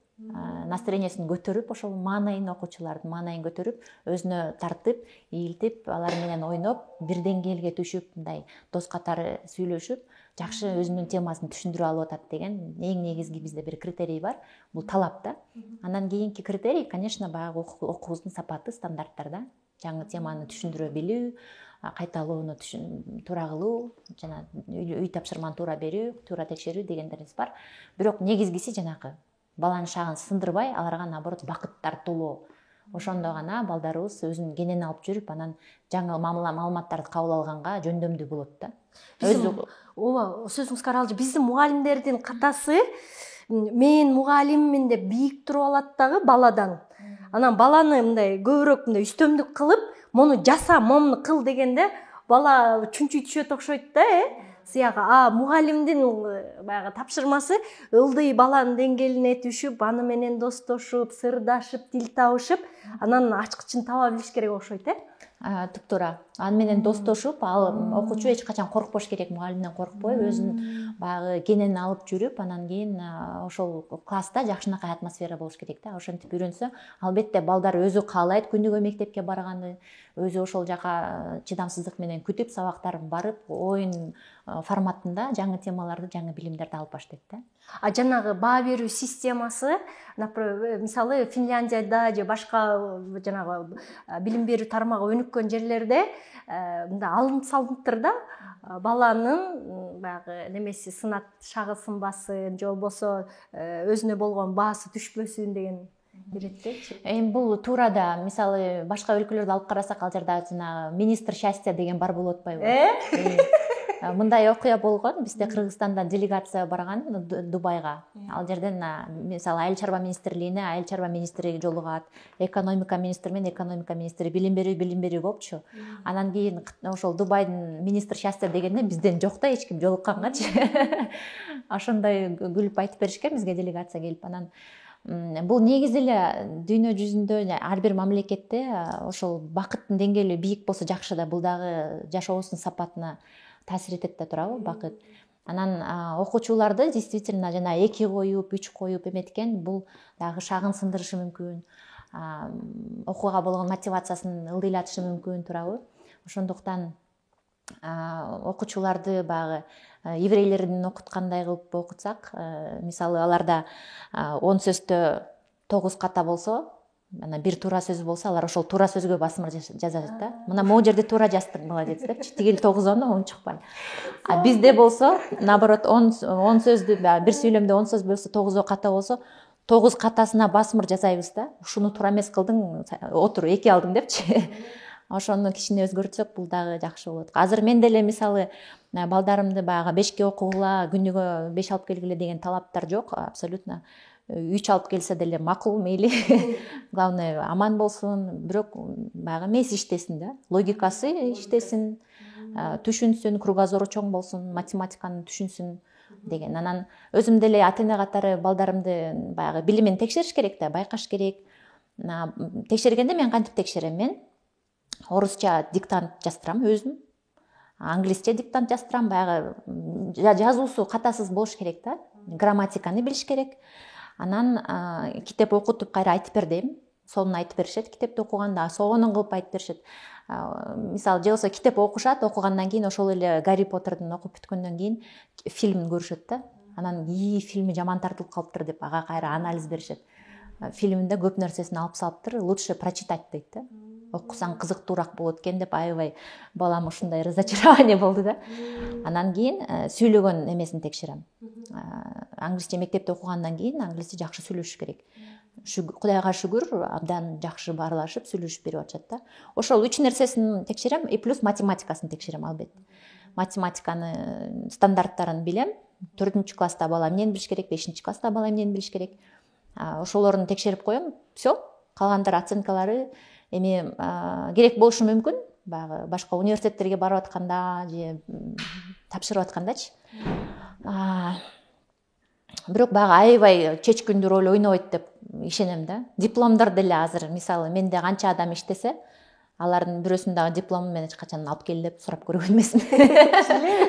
настроениясын көтөрүп, ошол маанайын, окуучулардын маанайын көтөрүп, өзүнө тартып, ийилтип, алар менен ойноп, бир деңгээлге түшүп, мындай дос катары сүйлөшүп, жакшы өзүнүн темасын түшүндүрүп алып атат деген эң негизги бизде бир критерий бар. Бул талап да. Андан кийинки критерий, конечно, баягы окуубуздун сапаты, стандарттар да. Жаңы теманы түшүндүрө билүү, кайталоону туура кылуу, жана үй тапшырманы туура берүү, туура текшерүү дегендерибиз бар. Бирок негизгиси жанагы баланын шагын сындырбай, аларга наоборот бакыт тартуулоо. Ошондо гана балдарыбыз өзүнүн генин алып жүрүп, анан жаңы маалыматтарды кабыл алганга жөндөмдүү болот да. Ооба, сөзүңүзгө аралжы, биздин мугалимдердин катасы мен мугалиммин деп бийик туруп алат дагы баладан. Анан баланы мындай көбүрөөк мындай үстөмдүк кылып, мону жаса, мону кыл дегенде бала чүнчүйтүшөт окшойт да, Сыяга мугалимдин баягы тапшырмасы ылдый баланын деңгээлине түшүп, аны менен достошуп, сырдашып, тил табышып, анан ачкычын таба билиш керек окшойт, Туптуура. Аны менен достошуп, ал окуучу эч качан коркпош керек, мугалимден коркпой, өзүнүн баягы кенени алып жүрүп, анан кийин ошол класста жакшынакай атмосфера болуш керек да. Ошентип үйрөнсө, албетте балдар өзү каалайт күнүгө мектепке барганы, өзү ошол жака чыдамсыздык менен күтүп, сабактарын барып, оюн форматында жаңы темаларды, жаңы билимдерди алып баштайт да. Жанагы баа берүү системасы, мисалы Финляндияда же башка жанагы билим берүү тармагы өнүккөн жерлерде мындай алынып салыныптыр да, баланын баягы немеси сынат шагы сынбасын, же болбосо өзүнө болгон баасы түшпөсүн деген беретти. Эми бул туура да, мисалы башка өлкөлөрдү алып карасак, ал жерде жанагы министр счастья деген бар болуп атпайбы? Мындай окуя болгон, бизде Кыргызстандан делегация барган Дубайга. Ал жерден мисалы айыл чарба министрлигине айыл чарба министри жолугат, экономика министри менен экономика министри, билим берүү болупчу. Анан кийин ошол Дубайдын министр счастья дегенде бизден жок да, эч ким жолуккангачы. Ошондой күлүп айтып беришкен бизге делегация келип. Анан бул негизи эле дүйнө жүзүндө ар бир мамлекетте ошол бакыттын деңгээли бийик болсо жакшы да, бул дагы жашообуздун сапатына таасир этет да турабы, бакыт. Анан окуучуларды действительно жана 2 коюп, 3 коюп эметкен, бул дагы шагын сындырышы мүмкүн, окууга болгон мотивациясын ылдыйлатышы мүмкүн турабы. Ошондуктан окуучуларды баягы еврейлердин окуткандай кылып окутсак, мисалы аларда 10 сөздө 9 ката болсо, ана бир туура сөз болсо, алар ошол туура сөзгө басымыр жазат да. Мына могу жерде туура жаздың, молодец депчи. Тигил 9-ны 10 чыкпай. Бизде болсо, наоборот, 10 сөздү, бир сүйлөмдө 10 сөз болсо, 9 ката болсо, 9 катасына басымыр жазайбыз да. Ушуну туура эмес кылдың, отур 2 алдың депчи. Ошону кичине өзгөртсөк, бул дагы жакшы болот. Азыр мен деле мисалы балдарымды баягы 5ке окугула, күнүгө 5 алып келгиле деген талаптар жок, абсолютно. 3 алып келсе деле макул, мейли. Главное, аман болсун, бирок баягы мээси иштесин да. Логикасы иштесин, түшүнсүн, кругозору чоң болсун, математиканы түшүнсүн деген. Анан өзүм деле ата-эне катары балдарымды баягы билимин текшериш керек да, байкаш керек. Текшергенде мен кантип текшерем? Мен орусча диктант жаздырам өзүм. англисче диктант жаздырам, баягы жазуусу катасыз болуш керек да, грамматиканы билиш керек. Анан китеп окутуп кайра айтып бер дейм, сонун айтып беришет, китепти окуганда сонун кылып айтып беришет. Мисалы же болсо китеп окушат, окугандан кийин ошол эле Гарри Поттердин окуп бүткөндөн кийин фильмин көрүшөт да, анан фильми жаман тартылып калыптыр деп ага кайра анализ беришет. Фильминде көп нерсесин алып салыптыр, лучше прочитать дейт да, окусаң кызыктуураак болот экен деп аябай балам ушундай разочарование болду да. Анан кийин сүйлөгөн эмесин текшерем. Англисче мектепте окугандан кийин англисче жакшы сүйлөшүш керек. Кудайга шүгүр, абдан жакшы баарлашып сүйлөшүп берип атышат да. Ошол 3 нерсесин текшерем, и плюс математикасын текшерем албетте. Математиканы стандарттарын билем. 4 класста бала эмнени билиш керек, 5 класста бала эмнени билиш керек. Ошолорун текшерип коем. Все, калгандыр оценкалары эми керек болушу мүмкүн. Баягы башка университеттерге барып атканда же тапшырып аткандачы. Бирок баягы аябай чечкиндүү роль ойнобойт деп ишенем да. Дипломдор деле азыр, мисалы, менде канча адам иштесе, алардын бирөөсүн дагы дипломун мен эч качан алып кел деп сурап көргөн эмесмин.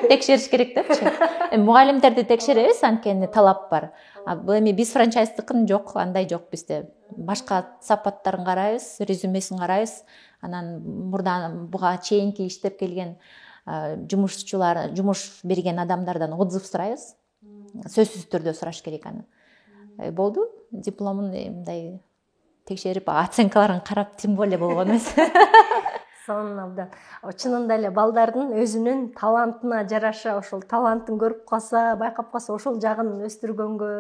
Текшериш керек депчи. Мугалимдерди текшеребиз, анткени талап бар. Эми биз франчайздыкын жок, андай жок бизде. Башка сапаттарын карайбыз, резюмесин карайбыз. Анан мурдан буга чейинки иштеп келген жумушчулар, жумуш берген адамдардан отзыв сурайбыз. Сөзсүз түрдө сураш керек аны. Болду, дипломун мындай текшерип, оценкаларын карап, тем более болгон эмес. Сонун абдан. Чынында эле балдардын өзүнүн талантына жараша, ошол талантын көрүп калса, байкап калса, ошол жагын өстүргөнгө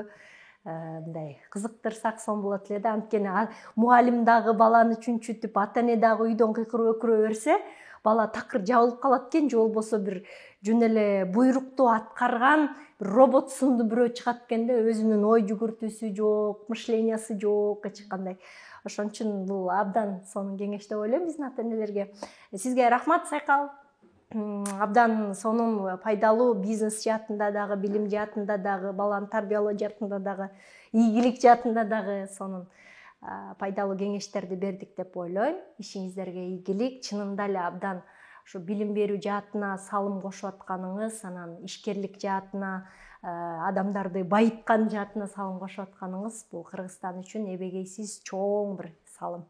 мындай кызыктырсак сон болот эле да. Анткени мугалим дагы баланы чүнчүтүп, ата эне дагы үйдөн кыйкырып өкүрө берсе, бала такыр жабылып калат экен, же болбосо бир жөн эле буйрукту аткарган бир робот сынды бирөө чыгат экен да, өзүнүн ой жүгүртүүсү жок, мышлениясы жок, эч кандай. Ошон үчүн бул абдан сонун кеңеш деп ойлойм биздин ата энелерге. Сизге рахмат, Сайкал. Абдан сонун пайдалуу бизнес жаатында дагы, билим жаатында дагы, баланы тарбиялоо жаатында дагы, ийгилик жаатында дагы сонун пайдалуу кеңештерди бердик деп ойлойм. Ишиңиздерге ийгилик, чынында эле абдан ушу билим берүү жаатына салым кошуп атканыңыз, анан ишкерлик жаатына, адамдарды байыткан жаатына салым кошуп атканыңыз бул Кыргызстан үчүн эбегейсиз чоң бир салым.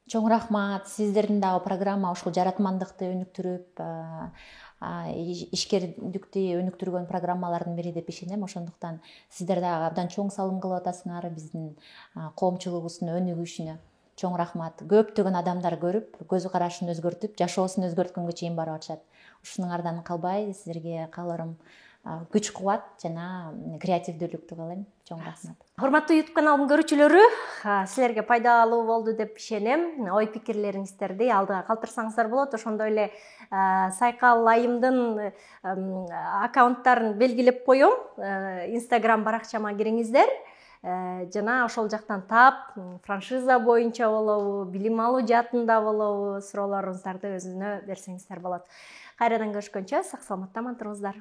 Чоң рахмат. Сиздердин дагы программа ушул жаратмандыкты өнүктүрүп, ишкердикти өнүктүргөн программалардын бири деп ишенем. Ошондуктан сиздер дагы абдан чоң салым кылып атасыңар биздин коомчулугубуздун өнүгүшүнө. Чоң рахмат. Көптөгөн адамдар көрүп, көз карашын өзгөртүп, жашоосун өзгөрткөнгө чейин барып атышат. Ушунуңардан калбай, сиздерге кааларым күч кубат жана креативдүүлүктү каалайм. Чоң рахмат. Урматтуу YouTube каналымдын көрүүчүлөрү, силерге пайдалуу болду деп ишенем. Ой пикирлериңиздерди алдыга калтырсаңыздар болот. Ошондой эле Сайкал айымдын аккаунттарын белгилеп коем. Instagram баракчама кириңиздер. Жана ошол жактан тап, франшиза боюнча болобу, билим алуу жаатында болобу, суроолоруңуздарды өзүнө берсеңиздер болот. Кайрадан көрүшкөнчө сак саламатта аман туруңуздар.